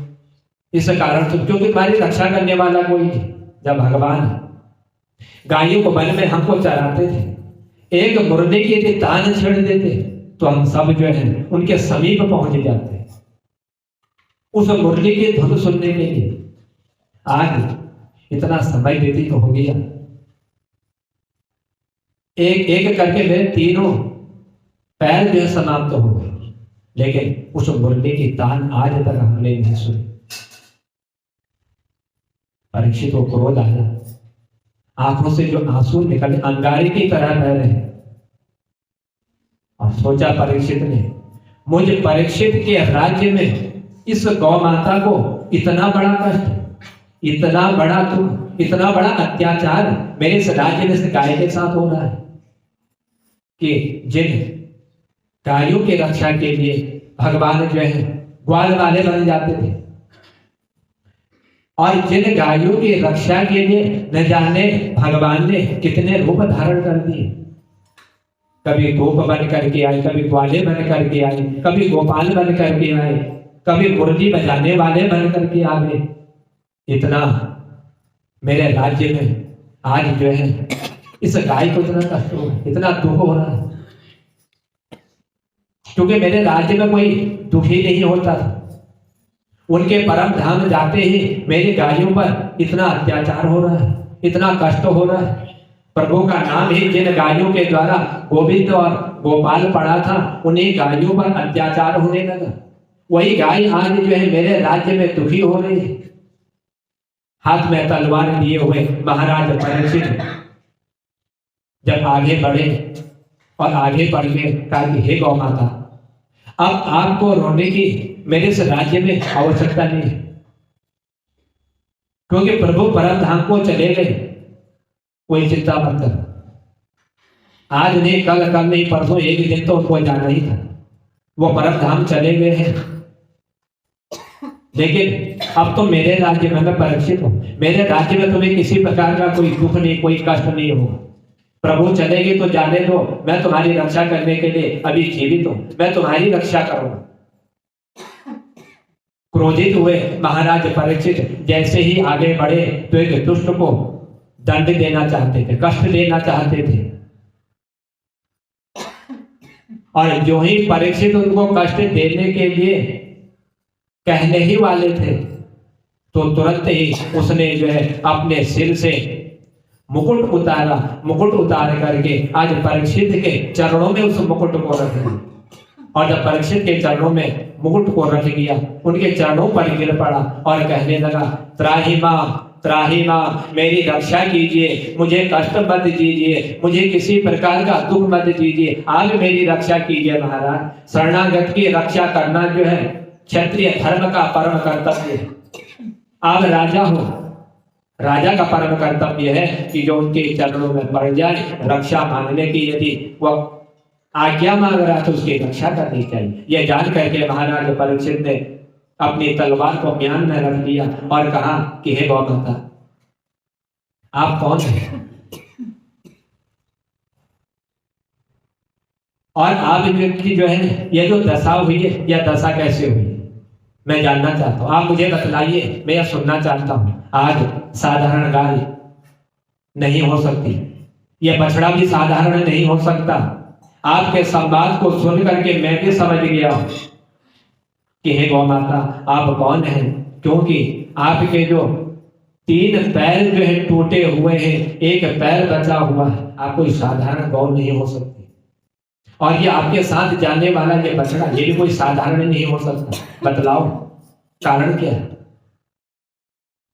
Speaker 1: इस कारण से, क्योंकि तुम्हारी रक्षा करने वाला कोई नहीं। जब भगवान गायों को वन में हमको चराते थे, एक मुर्दे के यदि तान छेड़ देते तो हम सब जो है उनके समीप पहुंच जाते उस मुरली की धुन सुनने के लिए। आज इतना समय व्यतीत हो गया, एक एक करके मेरे 3 पैर जो है समाप्त हो गए, लेकिन उस मुरली की तान आज तक हमने नहीं सुनी। परीक्षित को क्रोध आया, आंखों से जो आंसू निकले अंगारे की तरह बह रहे, और सोचा परीक्षित ने, मुझ परीक्षित के राज्य में इस गौ माता को इतना बड़ा कष्ट, इतना बड़ा दुख, इतना बड़ा अत्याचार मेरे इस राज्य में इस गाय के साथ हो रहा है कि जिन गायों की रक्षा के लिए भगवान जो है ग्वाल वाले बन जाते थे, और जिन गायों की रक्षा के लिए न जाने भगवान ने कितने रूप धारण कर दिए। कभी गोप बन करके आए, कभी ग्वाले बन करके आए, कभी गोपाल बन करके आए, कभी मुरली बजाने वाले बन करके आ गए। इतना मेरे राज्य में आज जो है इस गाय को इतना कष्ट हो रहा है, इतना दुख हो रहा है, क्योंकि मेरे राज्य में कोई दुखी नहीं होता था। उनके परम धाम जाते ही मेरी गायों पर इतना अत्याचार हो रहा है, इतना कष्ट हो रहा है। प्रभु का नाम ही जिन गायों के द्वारा गोविंद और गोपाल पड़ा था, उन्हीं गायों पर अत्याचार होने लगा। वही गाय आज जो है मेरे राज्य में दुखी हो रही है। हाथ में तलवार लिए हुए महाराज परीक्षित जब आगे बढ़े और आगे बढ़ के कहा कि हे गौ माता, अब आपको रोने की मेरे इस राज्य में आवश्यकता नहीं है, क्योंकि प्रभु परम धाम को चले गए। कोई चिंता मत कर, आज नहीं कल, कल नहीं परसों, एक दिन तो उनको जाना ही था। वो परम धाम चले गए हैं, लेकिन अब तो मेरे राज्य में मैं परीक्षित हूं। मेरे राज्य में तुम्हें किसी प्रकार का कोई दुख नहीं, कोई कष्ट नहीं होगा। प्रभु चलेगी तो जाने दो, मैं तुम्हारी रक्षा करने के लिए अभी जीवित हूं, मैं तुम्हारी रक्षा करूंगा। क्रोधित हुए महाराज परीक्षित जैसे ही आगे बढ़े तो एक दुष्ट को दंड देना चाहते थे, कष्ट देना चाहते थे, और जो ही परीक्षित उनको कष्ट देने के लिए कहने ही वाले थे तो तुरंत ही उसने जो है अपने सिर से मुकुट उतारा। मुकुट उतार करके आज परीक्षित के चरणों में उस मुकुट को रख दिया, और जब परीक्षित के चरणों में मुकुट को रख दिया, उनके चरणों पर गिर पड़ा और कहने लगा, त्राही माँ, मेरी रक्षा कीजिए, मुझे कष्ट मत दीजिए, मुझे किसी प्रकार का दुख मत दीजिए, आप मेरी रक्षा कीजिए महाराज। शरणागत की रक्षा करना जो है क्षत्रिय धर्म का परम कर्तव्य है। आप राजा हो, राजा का परम कर्तव्य है कि जो उनके चरणों में पड़ जाए, रक्षा मांगने की यदि वह आज्ञा मांग रहा तो उसकी रक्षा करनी चाहिए। यह जान करके महाराज परीक्षित ने अपनी तलवार को म्यान में रख दिया और कहा कि हे गौ माता, आप कौन हैं और आप की जो है ये जो दशा हुई है, यह दशा कैसे हुई, मैं जानना चाहता हूं, आप मुझे बतलाइए, मैं यह सुनना चाहता हूं। आज साधारण गाय नहीं हो सकती, यह बछड़ा भी साधारण नहीं हो सकता। आपके संवाद को सुन करके मैं भी समझ गया कि हे गौ माता आप कौन हैं, क्योंकि आपके जो 3 पैर जो है टूटे हुए हैं, एक पैर बचा हुआ है, आप कोई साधारण गौ नहीं हो सकती। और ये आपके साथ जाने वाला ये बछड़ा, ये भी कोई साधारण नहीं हो सकता। बतलाओ कारण क्या है,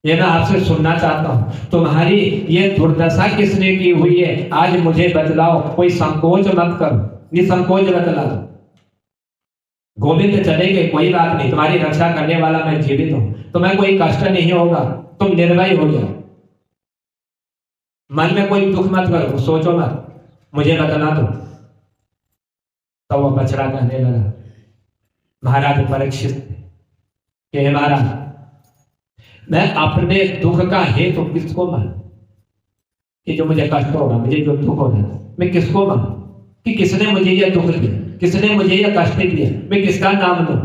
Speaker 1: ये मैं आपसे सुनना चाहता हूं। तुम्हारी ये दुर्दशा किसने की हुई है, आज मुझे बतलाओ। कोई संकोच मत करो, निसंकोच बतला दो। गोविंद चलेंगे, कोई बात नहीं, तुम्हारी रक्षा करने वाला मैं जीवित हूं, तुम्हें कोई कष्ट नहीं होगा, तुम निर्भय हो जाओ। मन में कोई दुख मत करो, सोचो मत, मुझे बतला दो। तो वह बछड़ा कहने लगा, महाराज परीक्षित कि महाराज मैं अपने दुख का हेतु किसको मानूं, कि जो मुझे कष्ट हो रहा, मुझे जो दुख हो रहा, मैं किसको मानूं, कि किसने मुझे यह दुख दिया, किसने मुझे यह कष्ट दिया, मैं किसका नाम लूं।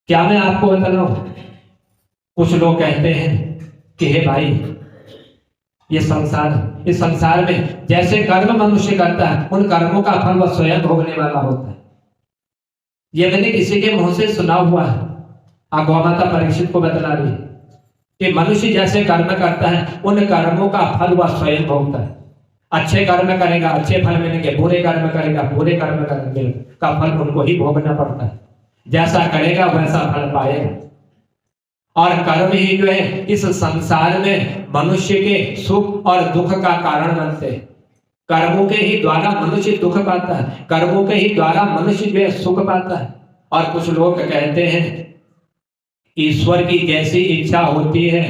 Speaker 1: क्या मैं आपको बताऊं, कुछ लोग कहते हैं कि हे भाई ये संसार, इस संसार में जैसे कर्म मनुष्य करता है, उन कर्मों का फल वह स्वयं भोगने वाला होता है। ये मैंने किसी के मुंह से सुना हुआ है। गौ माता परीक्षित को बतला रही है कि मनुष्य जैसे कर्म करता है, उन कर्मों का फल वह स्वयं भोगता है। अच्छे कर्म करेगा अच्छे फल मिलेंगे, बुरे कर्म करेगा बुरे कर्म करेंगे का फल उनको ही भोगना पड़ता है। जैसा करेगा वैसा फल पाएगा। और कर्म ही जो है इस संसार में मनुष्य के सुख और दुख का कारण बनते हैं। कर्मों के ही द्वारा मनुष्य दुख पाता है, कर्मों के ही द्वारा मनुष्य जो है सुख पाता है। और कुछ लोग कहते हैं ईश्वर की जैसी इच्छा होती है,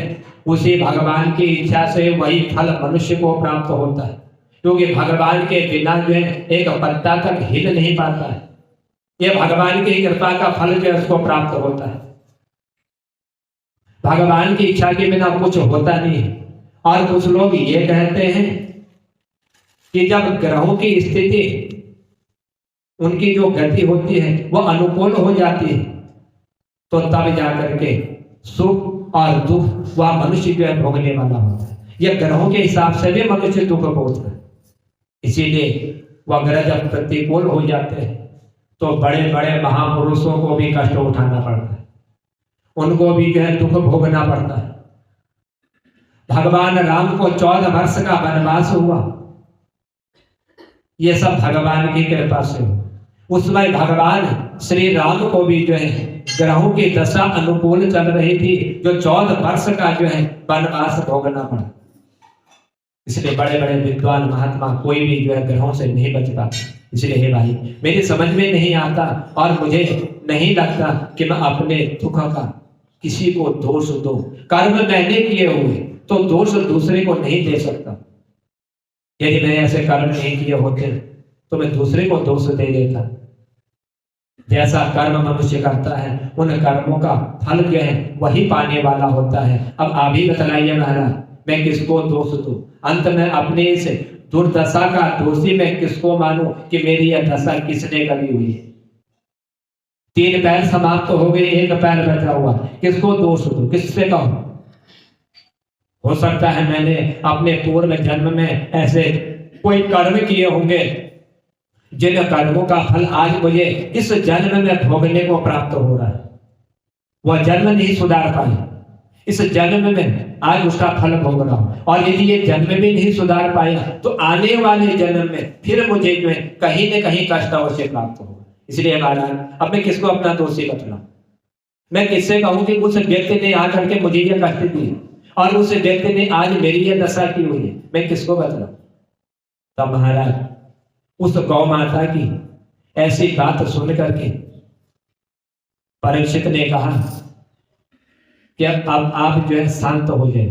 Speaker 1: उसी भगवान की इच्छा से वही फल मनुष्य को प्राप्त होता है। क्योंकि भगवान के बिना जो है एक पत्ता तक हिल नहीं पाता है। ये भगवान की कृपा का फल जो है उसको प्राप्त होता है। भगवान की इच्छा के बिना कुछ होता नहीं है। और कुछ लोग ये कहते हैं कि जब ग्रहों की स्थिति, उनकी जो गति होती है वो अनुकूल हो जाती है, तो तब जाकर के सुख और दुख वह मनुष्य जो है भोगने वाला होता है। यह ग्रहों के हिसाब से भी मनुष्य दुख भोगता है। इसीलिए वह ग्रह जब प्रतिकूल हो जाते हैं तो बड़े बड़े महापुरुषों को भी कष्ट उठाना पड़ता है, उनको भी जो है दुख भोगना पड़ता है। भगवान राम को 14 वर्ष का वनवास हुआ, ये सब भगवान की कृपा से हुआ। उसमें भगवान श्री राम को भी जो है ग्रहों की दशा अनुकूल चल रही थी, जो 14 वर्ष का जो है वनवास भोगना पड़ा। इसलिए बड़े बड़े विद्वान महात्मा कोई भी जो है ग्रहों से नहीं बच पाता। इसलिए हे भाई मेरी समझ में नहीं आता और मुझे नहीं लगता कि मैं अपने दुख का किसी को दोष दो। कर्म मैंने किए हुए तो दोष दूसरे को नहीं दे सकता। यदि मैंने ऐसे कर्म नहीं किए होते तो मैं दूसरे को दोष दे देता। जैसा कर्म मनुष्य करता है उन कर्मों का फल जो है वही पाने वाला होता है। अब आप ही बतलाइए महाराज, मैं किसको दोष दूं? अंत में अपने इस दुर्दशा का दोषी मैं किसको मानूं कि मेरी यह दशा किसने करी हुई है? 3 पैर समाप्त हो गए, 1 पैर बचा हुआ, किसको दोष दूं? किससे कहूं? हो सकता है मैंने अपने पूर्व जन्म में ऐसे कोई कर्म किए होंगे जिन कर्मों का फल आज मुझे इस जन्म में भोगने को प्राप्त हो रहा है। वह जन्म नहीं सुधार पाई, इस जन्म में आज उसका फल भोग रहा हूं। और यदि ये जन्म भी नहीं सुधार पाया तो आने वाले जन्म में फिर मुझे जो है कहीं न कहीं कष्ट अवश्य प्राप्त होगा। इसलिए महाराज अब मैं किसको अपना दोषी बतलाऊं? मैं किससे कहूं कि उस व्यक्ति ने आकर के मुझे यह कष्ट दिए और उस व्यक्ति ने आज मेरी यह दशा की हुई है, मैं किसको बतलाऊं? तब महाराज उस गौ माता की ऐसी बात सुन करके परीक्षित ने कहा कि अब आप जो है शांत हो जाए।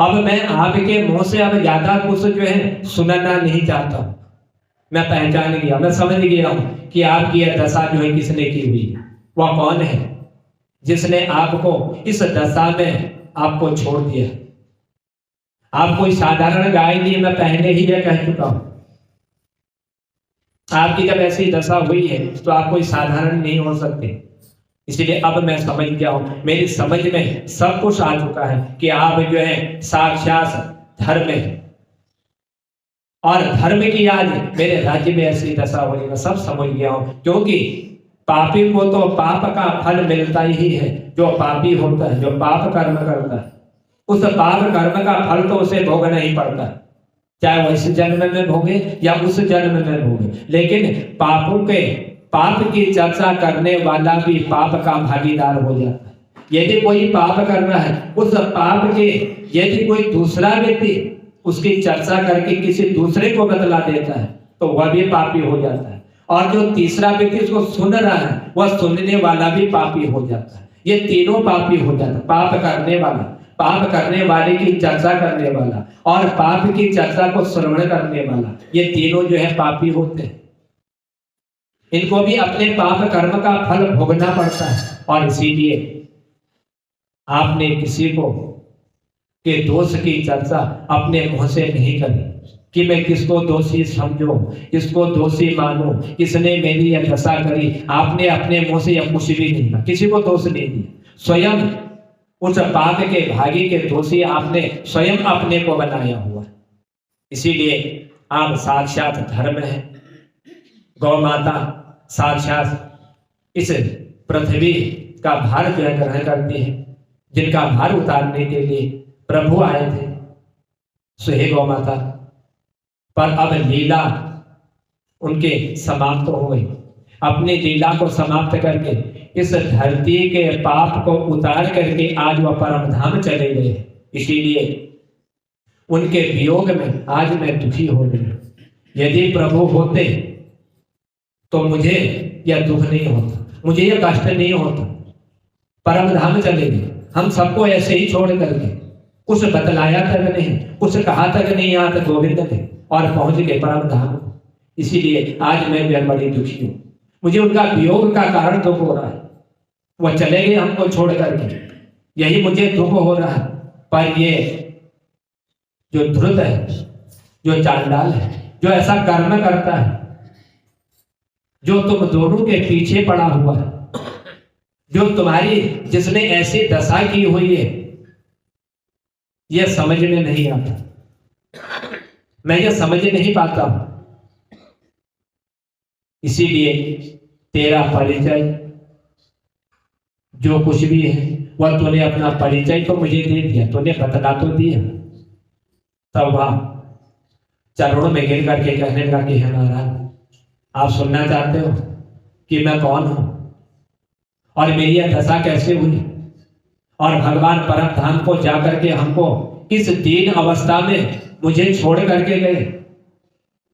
Speaker 1: अब मैं आपके मुंह से अब ज्यादा कुछ जो है सुनना नहीं चाहता। मैं पहचान गया, मैं समझ गया हूं कि आपकी यह दशा जो है किसने की हुई है। वह कौन है जिसने आपको इस दशा में आपको छोड़ दिया? आप कोई साधारण गाय नहीं, मैं पहले ही यह कह चुका हूं। आपकी जब ऐसी दशा हुई है तो आप कोई साधारण नहीं हो सकते। इसलिए अब मैं समझ गया हूं, मेरी समझ में सब कुछ आ चुका है कि आप जो है साक्षात धर्म है और धर्म की आज मेरे राज्य में ऐसी दशा होने का सब समझ गया हूं। क्योंकि पापी को तो पाप का फल मिलता ही है। जो पापी होता है, जो पाप कर्म करता है, उस पाप कर्म का फल तो उसे भोगना ही पड़ता है, चाहे वो इस जन्म में भोगे या उस जन्म में भोगे। लेकिन पाप की चर्चा करने वाला भी पाप का भागीदार हो जाता है। यदि कोई पाप कर रहा है, उस पाप के यदि कोई दूसरा व्यक्ति उसकी चर्चा करके किसी दूसरे को बतला देता है तो वह भी पापी हो जाता है, और जो तीसरा व्यक्ति उसको सुन रहा है वह सुनने वाला भी पापी हो जाता है। ये तीनों पापी हो जाता है। पाप करने वाला, पाप करने वाले की चर्चा करने वाला और पाप की चर्चा को श्रवण करने वाला, ये तीनों जो है पापी होते हैं। इनको भी अपने पाप कर्म का फल भोगना पड़ता है। और इसीलिए आपने किसी को के दोष की चर्चा अपने मुंह से नहीं करी कि मैं किसको दोषी समझूं, किसको दोषी मानूं, किसने मेरी यह दशा करी। आपने अपने मुंह से यह कुछ भी नहीं कहा, किसी को दोष नहीं दिया। स्वयं उस पाप के भागी के दोषी आपने स्वयं अपने को बनाया हुआ। इसीलिए आप साक्षात धर्म है। गौ माता साक्षात इस पृथ्वी का भार जो है ग्रहण करती है, जिनका भार उतारने के लिए प्रभु आए थे, सो हे गौ माता। पर अब लीला उनके समाप्त हो गई। अपनी लीला को समाप्त करके इस धरती के पाप को उतार करके आज वह परम धाम चले गए। इसीलिए उनके वियोग में आज मैं दुखी हो रही हूं। यदि प्रभु होते तो मुझे यह दुख नहीं होता, मुझे यह कष्ट नहीं होता। परम धाम चले गए, हम सबको ऐसे ही छोड़ करके। कुछ बतलाया तक नहीं, कुछ कहा तक नहीं, यहाँ तक गोविंद थे और पहुंच गए परम धाम। इसीलिए आज मैं बड़ी दुखी हूं। मुझे उनका वियोग का कारण दुख हो रहा है। वह चले गए हमको छोड़ करके, यही मुझे दुख हो रहा है। पर ये जो धृत है, जो चांडाल है, जो ऐसा कर्म करता है, जो तुम दोनों के पीछे पड़ा हुआ है, जो तुम्हारी जिसने ऐसी दशा की हुई है, यह समझ में नहीं आता। मैं यह समझ नहीं पाता हूं। इसीलिए तेरा परिचय जो कुछ भी है वह तूने अपना परिचय तो मुझे दे दिया, तूने बतला तो दिया। तब वह चरणों में गिर करके कहने लगा कि हे महाराज, आप सुनना चाहते हो कि मैं कौन हूं और मेरी यह दशा कैसे हुई, और भगवान परम धाम को जाकर के हमको किस दीन अवस्था में मुझे छोड़ करके गए।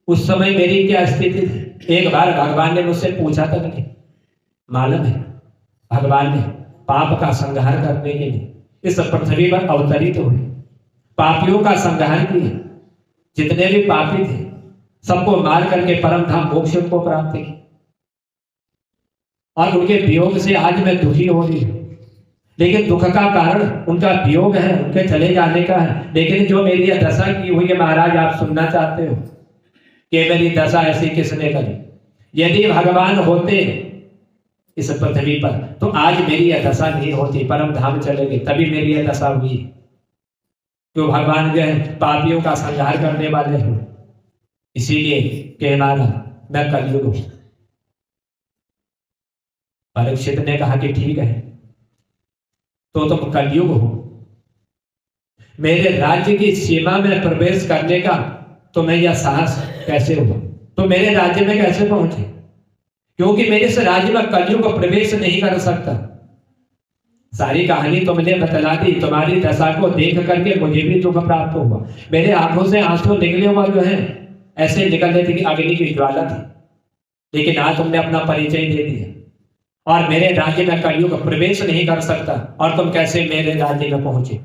Speaker 1: उस समय मेरी क्या स्थिति थी, एक बार भगवान ने मुझसे पूछा तक नहीं। मालूम है भगवान ने पाप का संहार करने के लिए इस पृथ्वी पर अवतरित हुए, पापियों का संहार किया। जितने भी पापी थे सबको मार करके परम धाम मोक्ष को प्राप्त किया। और उनके वियोग से आज मैं दुखी हो रही हूं। लेकिन दुख का कारण उनका वियोग है, उनके चले जाने का है। लेकिन जो मेरी यह दशा की हुई है महाराज, आप सुनना चाहते हो कि मेरी दशा ऐसी किसने करी। यदि भगवान होते इस पृथ्वी पर तो आज मेरी यह दशा नहीं होती, परम धाम चले गए, तभी मेरी यह दशा हुई। तो भगवान जो है पापियों का संहार करने वाले हैं। इसीलिए कहना मैं कलयुग हूं। परीक्षित ने कहा कि ठीक है, तो तुम कलयुग हो, मेरे राज्य की सीमा में प्रवेश करने का तुम्हें यह साहस कैसे हुआ, तो मेरे राज्य में कैसे पहुंचे? क्योंकि मेरे इस राज्य में कलयुग प्रवेश नहीं कर सकता। सारी कहानी तुमने बतला दी। तुम्हारी दशा को देख करके मुझे भी दुख प्राप्त हुआ। मेरे आंखों से आंसू निकले हुआ जो है ऐसे निकल रहे थे कि अग्नि की ज्वाला थी। लेकिन आज तुमने अपना परिचय दे दिया और मेरे राज्य में कलयुग प्रवेश नहीं कर सकता, और तुम कैसे मेरे राज्य में पहुंचे,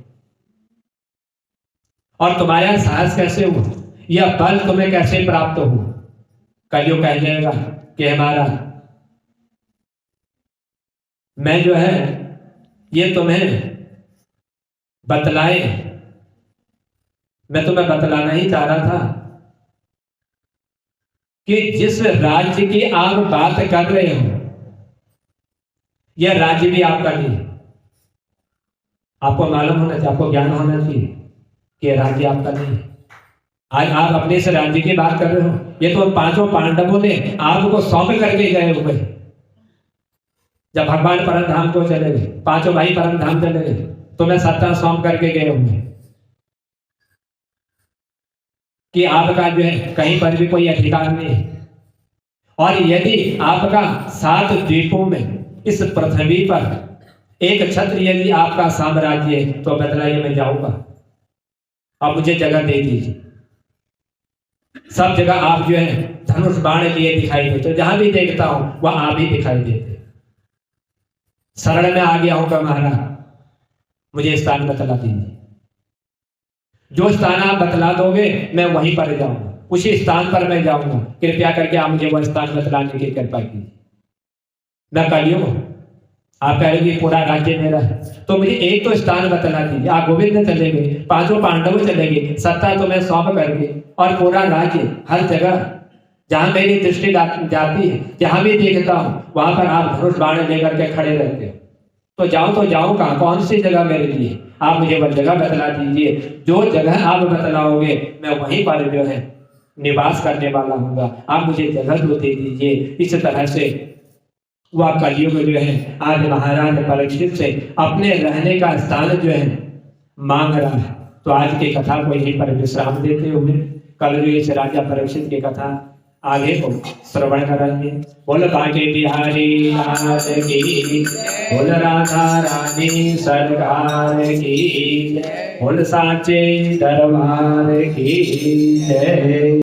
Speaker 1: और तुम्हारा साहस कैसे हुआ, यह बल तुम्हें कैसे प्राप्त हुआ? कलयुग कह जाएगा कि हमारा मैं जो है ये तुम्हें बतलाए, मैं तुम्हें बतलाना ही चाह रहा था कि जिस राज्य की आप बात कर रहे हो यह राज्य भी आपका नहीं है। आपको मालूम होना चाहिए, आपको ज्ञान होना चाहिए कि राज्य आपका नहीं है। आज आप अपने से राज्य की बात कर रहे हो, ये तो पांचों पांडवों ने आपको सौंप करके गए हुए। जब भगवान परम धाम को चले गए, पांचों भाई परम धाम चले गए, तो मैं सत्ता सौंप करके गए होंगे कि आपका जो है कहीं पर भी कोई अधिकार नहीं। और यदि आपका 7 द्वीपों में इस पृथ्वी पर एक छत्र यदि आपका साम्राज्य है, तो बतलाइए मैं जाऊंगा। अब मुझे जगह दे दीजिए। सब जगह आप जो है धनुष बाण लिए दिखाई देते, जहां भी देखता हूं वह आप ही दिखाई देते। शरण में आ गया हूं कि महाराज मुझे स्थान बतला दीजिए। जो स्थान आप बतला दोगे मैं वहीं पर जाऊंगा, उसी स्थान पर मैं जाऊंगा। कृपया करके आप मुझे वह स्थान बतलाने की कृपा कीजिए। मैं कलयुग, आप कह रहे पूरा राज्य मेरा है, तो मुझे एक तो स्थान बतला दीजिए। आप गोविंद चले गए, पांचों पांडव चले गए, सत्ता तो मैं सौंप करके, और पूरा राज्य हर जगह जहां मेरी दृष्टि जाती है, जहां भी देखता हूं वहां पर आप धनुष बाण लेकर के खड़े रहते हो। तो जाऊं कहां, कौन सी जगह मेरे लिए? आप मुझे वह जगह बतला दीजिए। जो जगह आप बतलाओगे मैं वहीं पर जो है निवास करने वाला हूँगा। आप मुझे जगह तो दे दीजिए। इस तरह से वह कलयुग जो है आज महाराज परीक्षित से अपने रहने का स्थान जो है मांग रहा है। तो आज की कथा को यहीं पर विश्राम देते हुए कल जो इस राजा परीक्षित की कथा आगे को श्रवण करेंगे। बोल बांके बिहारी लाल की, बोल राधा रानी सरकार की, बोल साचे दरबार की जय।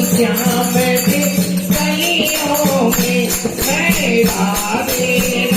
Speaker 2: श्याम गलियों में मैं राधे